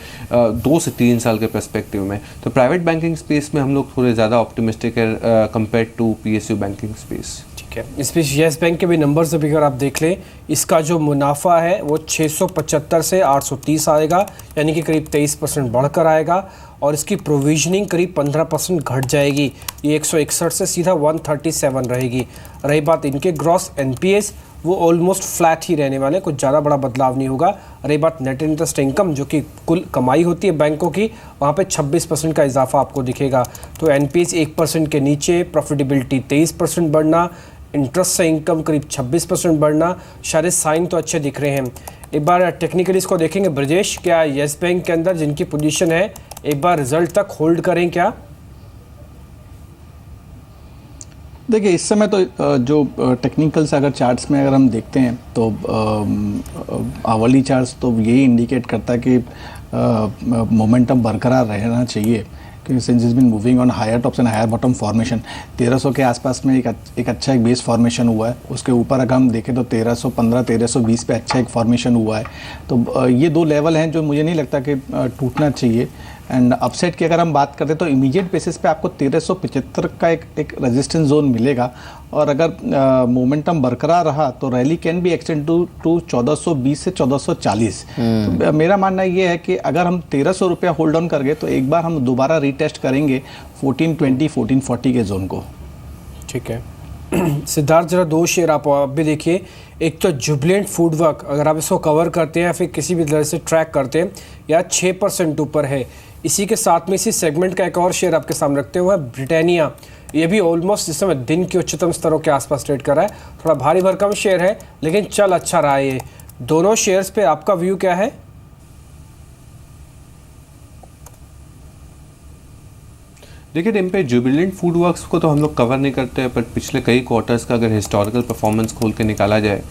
2 से 3 साल के पर्सपेक्टिव में। तो प्राइवेट बैंकिंग स्पेस में हम लोग थोड़े ज़्यादा ऑप्टिमिस्टिक है compare to PSU banking space. ठीक है, इस बीच येस बैंक के भी नंबर्स अभी अगर आप देख लें, इसका जो मुनाफा है वो 675 से 830 आएगा, यानी कि करीब 23% बढ़कर आएगा, और इसकी प्रोविजनिंग करीब 15% घट जाएगी, ये 161 से सीधा 137 रहेगी। रही बात इनके ग्रॉस NPAs, वो ऑलमोस्ट फ्लैट ही रहने वाले, कुछ ज़्यादा बड़ा बदलाव नहीं होगा। रही बात नेट इंटरेस्ट इनकम, जो कि कुल कमाई होती है बैंकों की, वहाँ पे 26% का इजाफा आपको दिखेगा। तो NPAs 1% के नीचे, प्रॉफिटेबिलिटी 23% बढ़ना, इंटरेस्ट से इनकम करीब 26% बढ़ना, सारे साइन तो अच्छे दिख रहे हैं। एक बार टेक्निकली इसको देखेंगे ब्रजेश, क्या येस बैंक के अंदर जिनकी पोजीशन है एक बार रिजल्ट तक होल्ड करें क्या? देखिए इस समय तो जो टेक्निकल से अगर चार्ट्स में अगर हम देखते हैं तो आवली चार्ट्स तो यही इंडिकेट करता है कि मोमेंटम बरकरार रहना चाहिए, क्योंकि since is been moving on higher tops and higher bottom formation. 1300 के आसपास में एक अच्छा एक बेस फॉर्मेशन हुआ है, उसके ऊपर अगर हम देखें तो 1315 1320 पे अच्छा एक फॉर्मेशन हुआ है। तो ये दो लेवल हैं जो मुझे नहीं लगता कि टूटना चाहिए। एंड अपसेट की अगर हम बात करते हैं तो इमीडिएट बेसिस पे आपको 1375 का एक रेजिस्टेंस जोन मिलेगा, और अगर मोमेंटम बरकरार रहा तो rally can be extend to 1420 से 1440। तो मेरा मानना ये है कि अगर हम 1300 रुपया होल्ड ऑन कर गए तो एक बार हम दोबारा रीटेस्ट करेंगे 1420 1440 के जोन को। ठीक है सिद्धार्थ, जरा दो शेयर आप भी देखिए। एक तो जुबिलेंट फूडवर्क, अगर आप इसको कवर करते हैं या फिर किसी भी तरह से ट्रैक करते हैं, या 6% ऊपर है। इसी के साथ में इसी सेगमेंट का एक और शेयर आपके सामने रखते हुए ब्रिटानिया, ये भी ऑलमोस्ट इस समय दिन के उच्चतम स्तरों के आसपास ट्रेड कर रहा है। थोड़ा भारी भरकम शेयर है लेकिन चल अच्छा रहा है ये। दोनों शेयर्स पे आपका व्यू क्या है? देखिए इन पे जुबिलेंट फूड वर्क्स को तो हम लोग कवर नहीं करते हैं, पर पिछले कई क्वार्टर्स का अगर हिस्टोरिकल परफॉर्मेंस खोल के निकाला जाए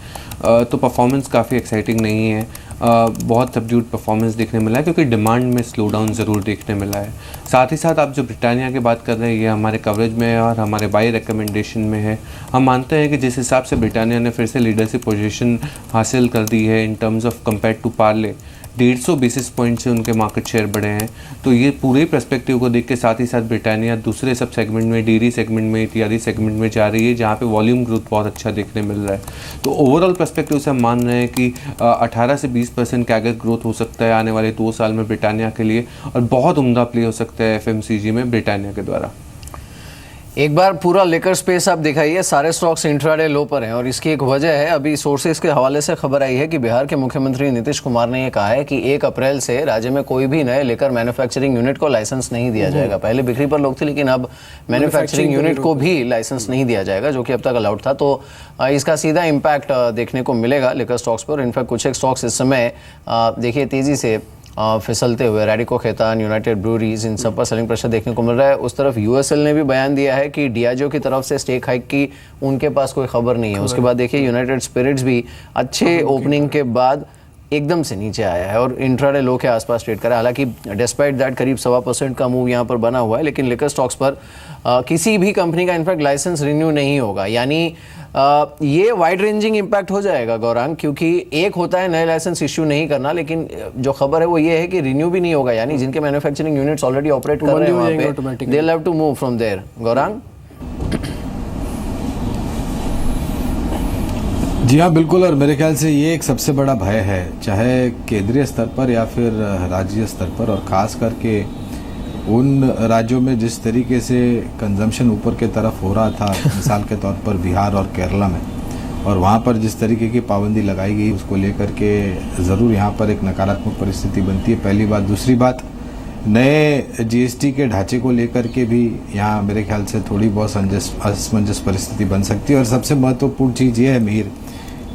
तो परफॉर्मेंस काफ़ी एक्साइटिंग नहीं है। बहुत सबड्यूड परफॉर्मेंस देखने मिला है क्योंकि डिमांड में स्लो डाउन ज़रूर देखने मिला है। साथ ही साथ आप जो ब्रिटानिया की बात कर रहे हैं ये हमारे कवरेज में है और हमारे बाई रिकमेंडेशन में है। हम मानते हैं कि जिस हिसाब से ब्रिटानिया ने फिर से लीडरशिप पोजीशन हासिल कर दी है in terms of compare to Parle, 150 basis point से उनके मार्केट शेयर बढ़े हैं। तो ये पूरे पर्सपेक्टिव को देख के साथ ही साथ ब्रिटानिया दूसरे सब सेगमेंट में, डेयरी सेगमेंट में, इत्यादि सेगमेंट में जा रही है जहाँ पे वॉल्यूम ग्रोथ बहुत अच्छा देखने मिल रहा है। तो ओवरऑल पर्सपेक्टिव से हम मान रहे हैं कि 18 से 20% कैगर ग्रोथ हो सकता है आने वाले 2 साल में ब्रिटानिया के लिए, और बहुत उम्दा प्ले हो सकता है FMCG में ब्रिटानिया के द्वारा। एक बार पूरा लिकर स्पेस आप दिखाइए, सारे स्टॉक्स इंट्राडे लो पर हैं और इसकी एक वजह है, अभी सोर्सेज के हवाले से खबर आई है कि बिहार के मुख्यमंत्री नीतीश कुमार ने ये कहा है कि 1 अप्रैल से राज्य में कोई भी नए लिकर मैन्युफैक्चरिंग यूनिट को लाइसेंस नहीं दिया जाएगा। पहले बिक्री पर लोग थे लेकिन अब मैन्युफैक्चरिंग यूनिट को भी लाइसेंस नहीं दिया जाएगा, जो कि अब तक अलाउड था। तो इसका सीधा इम्पैक्ट देखने को मिलेगा लिकर स्टॉक्स पर। इनफैक्ट कुछ एक स्टॉक्स इस समय देखिए तेजी से फिसलते हुए, रैडिको खेतान, यूनाइटेड ब्रूरीज, इन सब पर सेलिंग प्रेशर देखने को मिल रहा है। उस तरफ यूएसएल ने भी बयान दिया है कि डियाजो की तरफ से स्टेक हाइक की उनके पास कोई खबर नहीं है। उसके बाद देखिए यूनाइटेड स्पिरिट्स भी अच्छे ओपनिंग के बाद एकदम से नीचे आया है और इंट्राडे लो के आसपास ट्रेड करा। हालांकि डिस्पाइट दैट करीब 1.25% का मूव यहाँ पर बना हुआ है, लेकिन लिकर स्टॉक्स पर किसी भी कंपनी का इनफैक्ट लाइसेंस रिन्यू नहीं होगा। यानी ये वाइड रेंजिंग इम्पैक्ट हो जाएगा गौरांग, क्योंकि एक होता है नए लाइसेंस इश्यू नहीं करना, लेकिन जो खबर है वो ये है कि रिन्यू भी नहीं होगा। यानी जिनके मैन्युफैक्चरिंग यूनिट्स ऑलरेडी ऑपरेट कर रहे हैं वहाँ पे, they will have to move from there. Gaurang? जी हाँ बिल्कुल, और मेरे ख्याल से ये एक सबसे बड़ा भय है, चाहे केंद्रीय स्तर पर या फिर राज्य स्तर पर, और ख़ास करके उन राज्यों में जिस तरीके से कंजम्पशन ऊपर के तरफ हो रहा था, मिसाल के तौर पर बिहार और केरला में, और वहाँ पर जिस तरीके की पाबंदी लगाई गई उसको लेकर के ज़रूर यहाँ पर एक नकारात्मक परिस्थिति बनती है, पहली बात। दूसरी बात, नए GST के ढांचे को लेकर के भी यहाँ मेरे ख्याल से थोड़ी बहुत असमंजस परिस्थिति बन सकती है। और सबसे महत्वपूर्ण चीज़ ये है मीर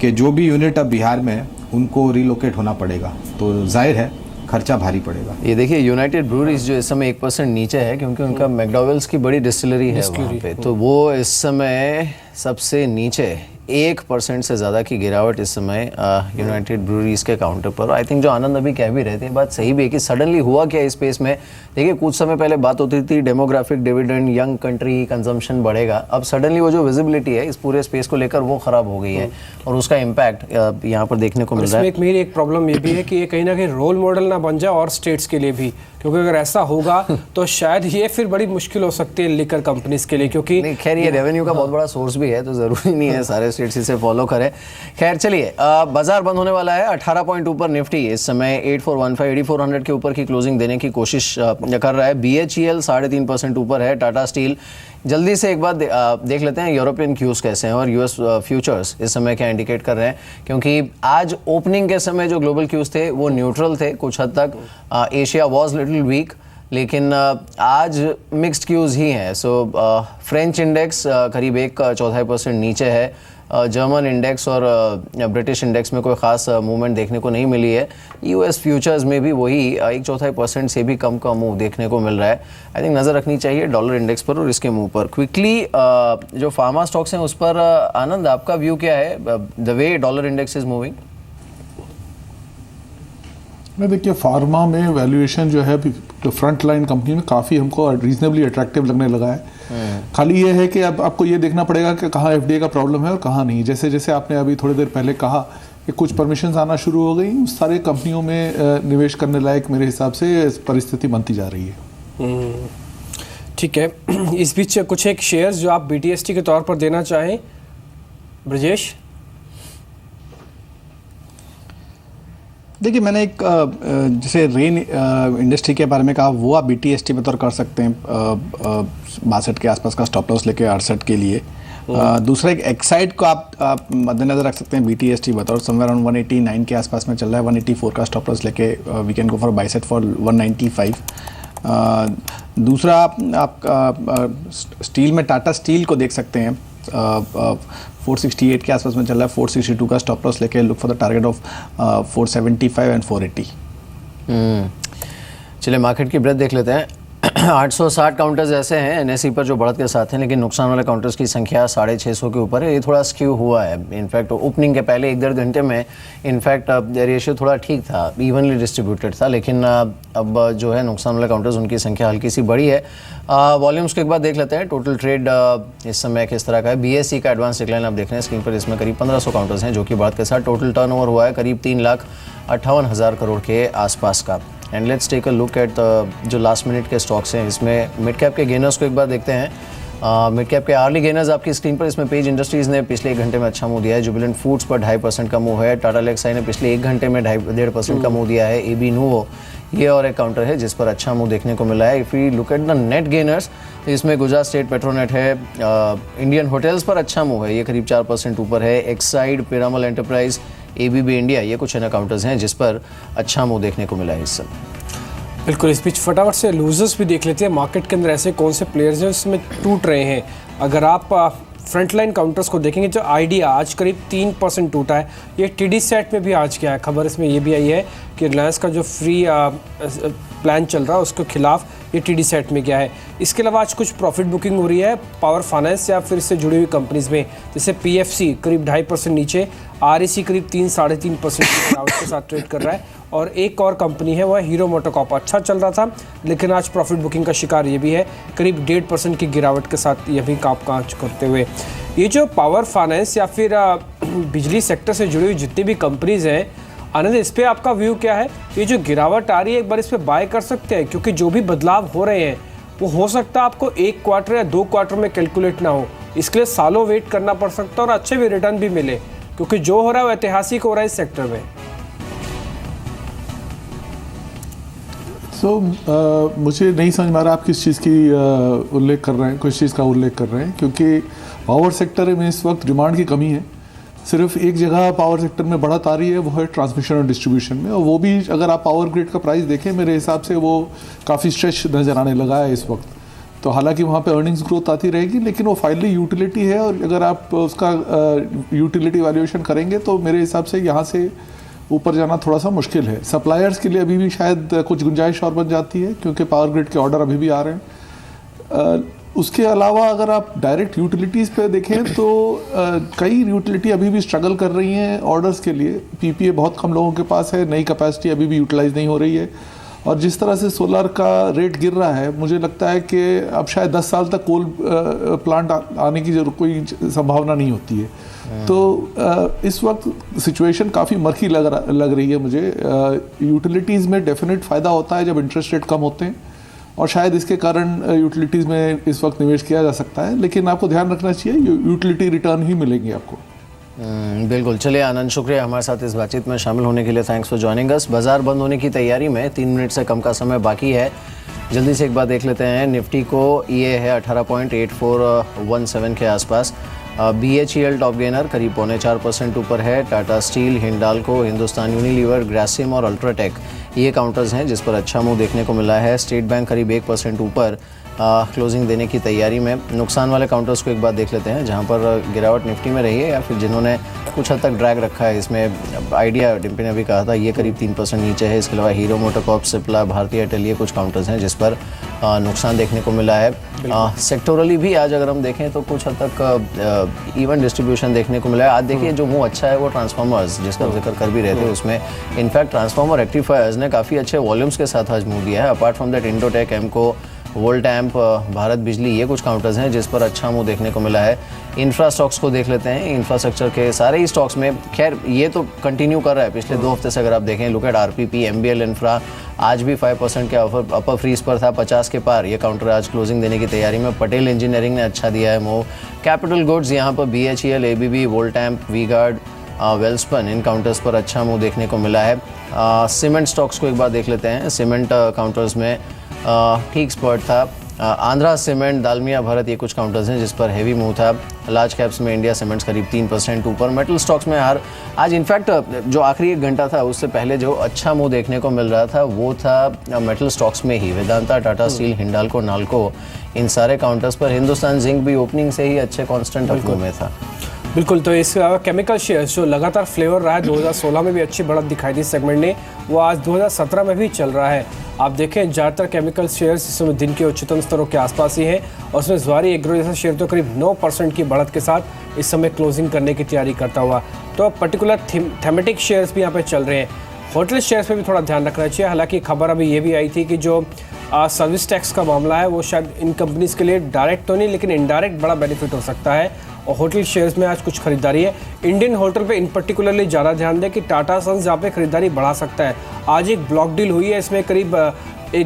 कि जो भी यूनिट अब बिहार में है उनको रिलोकेट होना पड़ेगा, तो जाहिर है खर्चा भारी पड़ेगा। ये देखिए यूनाइटेड ब्रूरीज जो इस समय 1% नीचे है, क्योंकि उनका मैकडॉवेल्स की बड़ी डिस्टिलरी है वहाँ पे, तो वो इस समय सबसे नीचे 1% से ज़्यादा की गिरावट इस समय यूनाइटेड ब्रूरीज के काउंटर पर। आई थिंक जो आनंद अभी कह भी रहे थे, बात सही भी है कि सडनली हुआ क्या इस स्पेस में। देखिए कुछ समय पहले बात होती थी demographic dividend, young country, consumption बढ़ेगा। अब सडनली वो जो विजिबिलिटी है इस पूरे स्पेस को लेकर वो ख़राब हो गई है और उसका इम्पैक्ट यहाँ पर देखने को मिल रहा है। इसमें मेरी एक प्रॉब्लम ये भी है कि ये कहीं ना कहीं रोल मॉडल ना बन जाए और स्टेट्स के लिए भी, क्योंकि अगर ऐसा होगा तो शायद ये फिर बड़ी मुश्किल हो सकती है लिकर कंपनीज के लिए, क्योंकि खैर ये रेवेन्यू का बहुत बड़ा सोर्स भी है, तो ज़रूरी नहीं है सारे स्टेट्स इसे फॉलो करें। खैर चलिए, बाजार बंद होने वाला है। 18 पॉइंट ऊपर निफ्टी इस समय 8415 8400 के ऊपर की क्लोजिंग देने की कोशिश कर रहा है। BHEL 3.5% ऊपर है। टाटा स्टील, जल्दी से एक बार देख लेते हैं यूरोपियन क्यूज कैसे हैं और US फ्यूचर्स इस समय क्या इंडिकेट कर रहे हैं, क्योंकि आज ओपनिंग के समय जो ग्लोबल क्यूज थे वो न्यूट्रल थे कुछ हद तक। एशिया वॉज लिटिल वीक, लेकिन आज मिक्स्ड क्यूज़ ही हैं। सो फ्रेंच इंडेक्स करीब 1.25% नीचे है, जर्मन इंडेक्स और ब्रिटिश इंडेक्स में कोई ख़ास मूवमेंट देखने को नहीं मिली है। यूएस फ्यूचर्स में भी वही 1.25% से भी कम का मूव देखने को मिल रहा है। आई थिंक नज़र रखनी चाहिए डॉलर इंडेक्स पर और इसके मूव पर। क्विकली जो फार्मा स्टॉक्स हैं उस पर आनंद, आपका व्यू क्या है the way dollar index is moving? मैं देखिए फार्मा में वैल्यूएशन जो है फ्रंट लाइन कंपनी में काफ़ी हमको रीजनेबली अट्रैक्टिव लगने लगा है। खाली ये है कि अब आपको ये देखना पड़ेगा कि कहाँ एफडीए का प्रॉब्लम है और कहाँ नहीं। जैसे जैसे आपने अभी थोड़ी देर पहले कहा कि कुछ परमिशंस आना शुरू हो गई, उस सारे कंपनियों में निवेश करने लायक मेरे हिसाब से परिस्थिति बनती जा रही है। ठीक है, इस बीच कुछ एक शेयर्स जो आप बीटीएसटी के तौर पर देना चाहें ब्रजेश? देखिए मैंने एक जैसे रेन इंडस्ट्री के बारे में कहा, वो आप बीटीएसटी पे तौर कर सकते हैं 62 के आसपास का स्टॉप लॉस लेके 68 के लिए। दूसरा एक एक्साइड को आप मद्देनजर रख सकते हैं बीटीएसटी बतौर समवेयर अराउंड 189 के आसपास में चल रहा है। 184 का स्टॉप लॉस लेके we can go for buy set for 195। दूसरा आप स्टील में टाटा स्टील को देख सकते हैं, 468 के आसपास में चल रहा है। 462 का स्टॉप लॉस लेके look for the target of 475 and 480। चलिए मार्केट की ब्रेथ देख लेते हैं। 860 काउंटर्स ऐसे हैं एनएसई पर जो बढ़त के साथ हैं, लेकिन नुकसान वाले काउंटर्स की संख्या 650 के ऊपर है। ये थोड़ा स्क्यू हुआ है। इनफैक्ट ओपनिंग के पहले 1-1.5 घंटे में इनफैक्ट रेशियो थोड़ा ठीक था, इवनली डिस्ट्रीब्यूटेड था, लेकिन अब जो है नुकसान वाले काउंटर्स उनकी संख्या हल्की सी बढ़ी है। वॉल्यूम्स को एक बार देख लेते हैं। टोटल ट्रेड इस समय किस तरह का है। बीएसई का एडवांस डिक्लाइन आप देख रहे हैं स्क्रीन पर, इसमें करीब 1500 काउंटर्स हैं जो कि बढ़त के साथ टोटल टर्नओवर हुआ है करीब 3,58,000 करोड़ के आसपास का। And let's take a look at जो लास्ट मिनट के स्टॉक्स हैं, इसमें मिड कैप के गेनर्स को एक बार देखते हैं। मिड कैप के आर्ली गेनर्स आपकी स्क्रीन पर, इसमें पेज इंडस्ट्रीज़ ने पिछले 1 घंटे में अच्छा मूव दिया है। जुबिलेंट फूड्स पर 2.5% का मूव है। टाटा एलेक्साई ने पिछले 1 घंटे में 1.5% का मूव दिया है। एबी नूवो ये और एक काउंटर है जिस पर अच्छा मूव देखने को मिला है। If you look at the net gainers, इसमें गुजरात स्टेट पेट्रोनेट है, इंडियन होटल्स पर अच्छा मूव है, ये करीब 4% ऊपर है। Exide, Piramal enterprise, ABB India, ये कुछ अन्य काउंटर्स हैं जिस पर अच्छा मूव देखने को मिला है इस समय। बिल्कुल, इस बीच फटाफट से लूजर्स भी देख लेते हैं। मार्केट के अंदर ऐसे कौन से प्लेयर्स हैं इसमें टूट रहे हैं। अगर आप फ्रंटलाइन काउंटर्स को देखेंगे तो आइडिया आज करीब 3% टूटा है। ये टीडी सेट में भी आज क्या है खबर इसमें ये भी आई है कि रिलायंस का जो फ्री प्लान चल रहा है उसके खिलाफ ये टीडी सेट में गया है। इसके अलावा आज कुछ प्रॉफिट बुकिंग हो रही है पावर फाइनेंस या फिर इससे जुड़ी हुई कंपनीज में, जैसे पीएफसी करीब 2.5% नीचे, आरईसी करीब 3-3.5% की गिरावट के साथ ट्रेड कर रहा है। और एक और कंपनी है वह हीरो मोटोकॉर्प, अच्छा चल रहा था लेकिन आज प्रॉफिट बुकिंग का शिकार ये भी है, करीब 1.5% की गिरावट के साथ ये भी कांच करते हुए। ये जो पावर फाइनेंस या फिर बिजली सेक्टर से जुड़ी हुई जितनी भी कंपनीज हैं, आनंद इस पर आपका व्यू क्या है? ये जो गिरावट आ रही है एक बार इस पर बाय कर सकते हैं, क्योंकि जो भी बदलाव हो रहे हैं वो हो सकता है आपको 1 क्वार्टर या 2 क्वार्टर में कैलकुलेट ना हो, इसके लिए सालों वेट करना पड़ सकता है और अच्छे भी रिटर्न भी मिले, क्योंकि जो हो रहा है वो ऐतिहासिक हो रहा है इस सेक्टर में। मुझे नहीं समझ में आ रहा आप किस चीज़ की उल्लेख कर रहे हैं, किस चीज़ का उल्लेख कर रहे हैं, क्योंकि पावर सेक्टर में इस वक्त डिमांड की कमी है। सिर्फ एक जगह पावर सेक्टर में बढ़त आ रही है, वो है ट्रांसमिशन और डिस्ट्रीब्यूशन में, और वो भी अगर आप पावर ग्रिड का प्राइस देखें मेरे हिसाब से वो काफ़ी स्ट्रेच नज़र आने लगा है इस वक्त। तो हालांकि वहाँ पे अर्निंग्स ग्रोथ आती रहेगी, लेकिन वो फाइनली यूटिलिटी है, और अगर आप उसका यूटिलिटी वैल्यूएशन करेंगे तो मेरे हिसाब से यहाँ से ऊपर जाना थोड़ा सा मुश्किल है। सप्लायर्स के लिए अभी भी शायद कुछ गुंजाइश और बन जाती है, क्योंकि पावर ग्रिड के ऑर्डर अभी भी आ रहे हैं। उसके अलावा अगर आप डायरेक्ट यूटिलिटीज़ पे देखें तो कई यूटिलिटी अभी भी स्ट्रगल कर रही हैं ऑर्डर्स के लिए। पीपीए बहुत कम लोगों के पास है, नई कैपेसिटी अभी भी यूटिलाइज नहीं हो रही है, और जिस तरह से सोलर का रेट गिर रहा है मुझे लगता है कि अब शायद 10 साल तक कोल प्लांट आने की कोई संभावना नहीं होती है। तो इस वक्त सिचुएशन काफ़ी मर्की लग रही है मुझे। यूटिलिटीज़ में डेफिनेट फ़ायदा होता है जब इंटरेस्ट रेट कम होते हैं, और शायद इसके कारण यूटिलिटीज़ में इस वक्त निवेश किया जा सकता है, लेकिन आपको ध्यान रखना चाहिए यूटिलिटी रिटर्न ही मिलेंगे आपको। बिल्कुल। चलिए आनंद, शुक्रिया हमारे साथ इस बातचीत में शामिल होने के लिए। Thanks for joining us. बाजार बंद होने की तैयारी में 3 मिनट से कम का समय बाकी है, जल्दी से एक बार देख लेते हैं। निफ्टी को ये है 18.8417 के आसपास, BHEL टॉप गेनर करीब 4.25% ऊपर है। टाटा स्टील, हिंडाल्को, हिंदुस्तान यूनिलीवर, ग्रासिम और अल्ट्राटेक ये काउंटर्स हैं जिस पर अच्छा मूव देखने को मिला है। स्टेट बैंक करीब 1% ऊपर क्लोजिंग देने की तैयारी में। नुकसान वाले काउंटर्स को एक बार देख लेते हैं जहां पर गिरावट निफ्टी में रही है या फिर जिन्होंने कुछ हद तक ड्रैग रखा है। इसमें आइडिया डिम्पी ने भी कहा था ये करीब 3% नीचे है। इसके अलावा हीरो मोटोकॉर्प, सिप्ला, भारतीय एयरटेल ये कुछ काउंटर्स हैं जिस पर नुकसान देखने को मिला है। सेक्टोरली भी आज अगर हम देखें तो कुछ हद तक इवन डिस्ट्रीब्यूशन देखने को मिला है। आज देखिए जो मूव अच्छा है वो ट्रांसफार्मर्स जिसका जिक्र कर भी रहे थे उसमें इनफैक्ट ट्रांसफार्मर रेक्टिफायर्स ने काफ़ी अच्छे वॉल्यूम्स के साथ आज मूव दिया है। Apart from that Indotech, एमको, Voltamp, Bharat बिजली ये कुछ काउंटर्स हैं जिस पर अच्छा मूव देखने को मिला है। इंफ्रा स्टॉक्स को देख लेते हैं। इंफ्रास्ट्रक्चर के सारे ही स्टॉक्स में खैर ये तो कंटिन्यू कर रहा है पिछले 2 हफ्ते से। अगर आप देखें look at RPP, MBL infra आज भी 5% के अपर फ्रीज पर था, 50 के पार। ये काउंटर आज क्लोजिंग देने की तैयारी में। पटेल इंजीनियरिंग ने अच्छा दिया है मूव। कैपिटल गुड्स यहाँ पर BHEL, ABB, वोल्टैम्प, वी-गार्ड, वेल्सपन इन काउंटर्स पर अच्छा मूव देखने को मिला है। सीमेंट स्टॉक्स को एक बार देख लेते हैं। सीमेंट काउंटर्स में ठीक स्पॉट था। आंध्रा सीमेंट, दालमिया भारत ये कुछ काउंटर्स हैं जिस पर हेवी मूव था। लार्ज कैप्स में इंडिया सीमेंट्स करीब 3% ऊपर। मेटल स्टॉक्स में आज इनफैक्ट जो आखिरी 1 घंटा था उससे पहले जो अच्छा मूव देखने को मिल रहा था वो था मेटल स्टॉक्स में ही। वेदांता, टाटा स्टील, हिंडाल्को, नाल्को इन सारे काउंटर्स पर। हिंदुस्तान जिंक भी ओपनिंग से ही अच्छे कॉन्स्टेंट अप में था। बिल्कुल। तो इसके अलावा केमिकल शेयर्स जो लगातार फ्लेवर रहा है, 2016 में भी अच्छी बढ़त दिखाई दी सेगमेंट ने, वो आज 2017 में भी चल रहा है। आप देखें ज़्यादातर केमिकल शेयर्स इस समय दिन के उच्चतम स्तरों के आसपास ही हैं और उसमें ज़्वारी एग्रो जैसा शेयर तो करीब 9% की बढ़त के साथ इस समय क्लोजिंग करने की तैयारी करता हुआ। तो पर्टिकुलर थेमेटिक शेयर्स भी यहाँ पे चल रहे हैं। होटल शेयर्स पे भी थोड़ा ध्यान रखना चाहिए। हालांकि खबर अभी ये भी आई थी कि जो सर्विस टैक्स का मामला है वो शायद इन कंपनीज़ के लिए डायरेक्ट तो नहीं लेकिन इनडायरेक्ट बड़ा बेनिफिट हो सकता है और होटल शेयर्स में आज कुछ खरीदारी है। इंडियन होटल पे इन पर्टिकुलरली ज़्यादा ध्यान दें कि टाटा सन्स यहाँ पे खरीदारी बढ़ा सकता है। आज एक ब्लॉक डील हुई है, इसमें करीब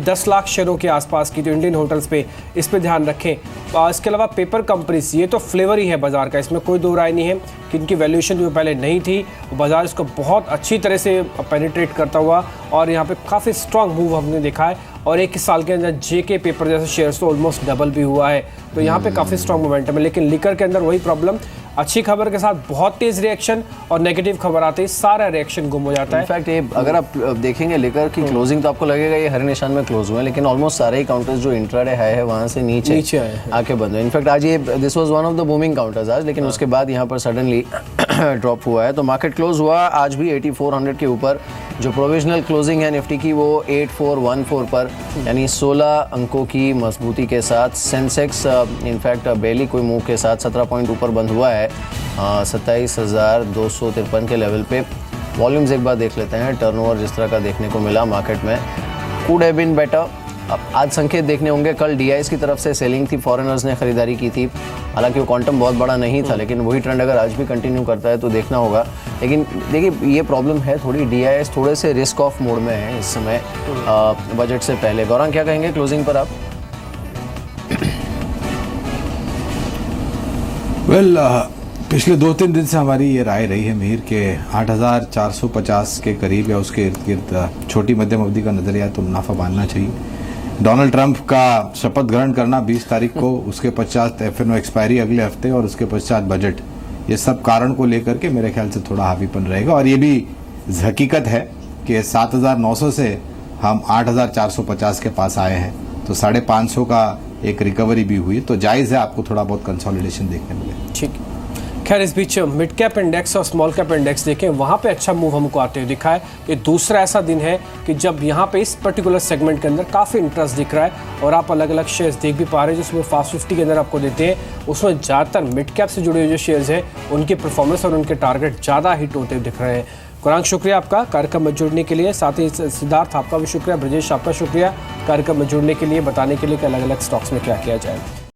10 लाख शेयरों के आसपास की, तो इंडियन होटल्स पे इस पे ध्यान रखें। इसके अलावा पेपर कंपनीज ये तो फ्लेवर ही है बाजार का, इसमें कोई दो राय नहीं है कि इनकी वैल्यूएशन जो पहले नहीं थी बाजार इसको बहुत अच्छी तरह से पेनिट्रेट करता हुआ और यहाँ पे काफ़ी स्ट्रांग मूव हमने देखा है और 1 साल के अंदर जेके पेपर जैसे शेयर्स तो ऑलमोस्ट डबल भी हुआ है। तो यहाँ पे काफ़ी स्ट्रांग मोमेंटम है। लेकिन लिकर के अंदर वही प्रॉब्लम, अच्छी खबर के साथ बहुत तेज रिएक्शन और नेगेटिव खबर आते ही सारा रिएक्शन गुम हो जाता है। इनफैक्ट ये अगर आप देखेंगे लेकर की क्लोजिंग तो आपको लगेगा ये हर निशान में क्लोज हुए हैं, लेकिन ऑलमोस्ट सारे ही काउंटर्स जो इंट्राडे हाई है वहाँ से नीचे आके बंद हुए। इनफैक्ट आज ये this was one of the booming counters आज, लेकिन उसके बाद यहाँ पर सडनली ड्रॉप हुआ है। तो मार्केट क्लोज हुआ आज भी 8400 के ऊपर। जो प्रोविजनल क्लोजिंग है निफ्टी की वो 8414 पर, यानी 16 अंकों की मजबूती के साथ। सेंसेक्स इनफैक्ट बेली कोई मूव के साथ 17 पॉइंट ऊपर बंद हुआ है 27,253 के लेवल पे। वॉल्यूम्स एक बार देख लेते हैं। टर्नओवर जिस तरह का देखने को मिला मार्केट में, कुड हैव बीन बेटर। अब आज संकेत देखने होंगे। कल डीआईएस की तरफ से सेलिंग थी, फॉरेनर्स ने खरीदारी की थी, हालांकि वो क्वांटम बहुत बड़ा नहीं था, लेकिन वही ट्रेंड अगर आज भी कंटिन्यू करता है तो देखना होगा। लेकिन देखिए ये प्रॉब्लम है थोड़ी, डीआईएस थोड़े से रिस्क ऑफ मोड में है इस समय बजट से पहले। गौरांग क्या कहेंगे क्लोजिंग पर आप? पिछले 2-3 दिन से हमारी ये राय रही है मिहिर के 8,450 के करीब या उसके इर्द गिर्द छोटी मध्यम अवधि का नजरिया तो मुनाफा बांधना चाहिए। डोनाल्ड ट्रंप का शपथ ग्रहण करना 20 तारीख को, उसके पश्चात एफएनओ एक्सपायरी अगले हफ्ते और उसके पश्चात बजट, ये सब कारण को लेकर के मेरे ख्याल से थोड़ा हावीपन रहेगा। और ये भी हकीकत है कि 7,900 से हम 8,450 के पास आए हैं, तो 550 का एक रिकवरी भी हुई, तो जायज़ है आपको थोड़ा बहुत कंसोलिडेशन देखने मिले। ठीक। खैर इस बीच मिड कैप इंडेक्स और स्मॉल कैप इंडेक्स देखें, वहाँ पे अच्छा मूव हमको आते हुए दिखा है। ये दूसरा ऐसा दिन है कि जब यहाँ पे इस पर्टिकुलर सेगमेंट के अंदर काफ़ी इंटरेस्ट दिख रहा है और आप अलग अलग शेयर्स देख भी पा रहे हैं जिसमें फास्ट 50 के अंदर आपको देते हैं। उसमें ज़्यादातर मिड कैप से जुड़े हुए जो शेयर्स हैं उनकी परफॉर्मेंस और उनके टारगेट ज़्यादा हिट होते हुए दिख रहे हैं। गौरांग शुक्रिया आपका कार्यक्रम में जुड़ने के लिए, साथ ही सिद्धार्थ आपका भी शुक्रिया, ब्रजेश आपका शुक्रिया कार्यक्रम में जुड़ने के लिए, बताने के लिए कि अलग अलग स्टॉक्स में क्या किया जाए।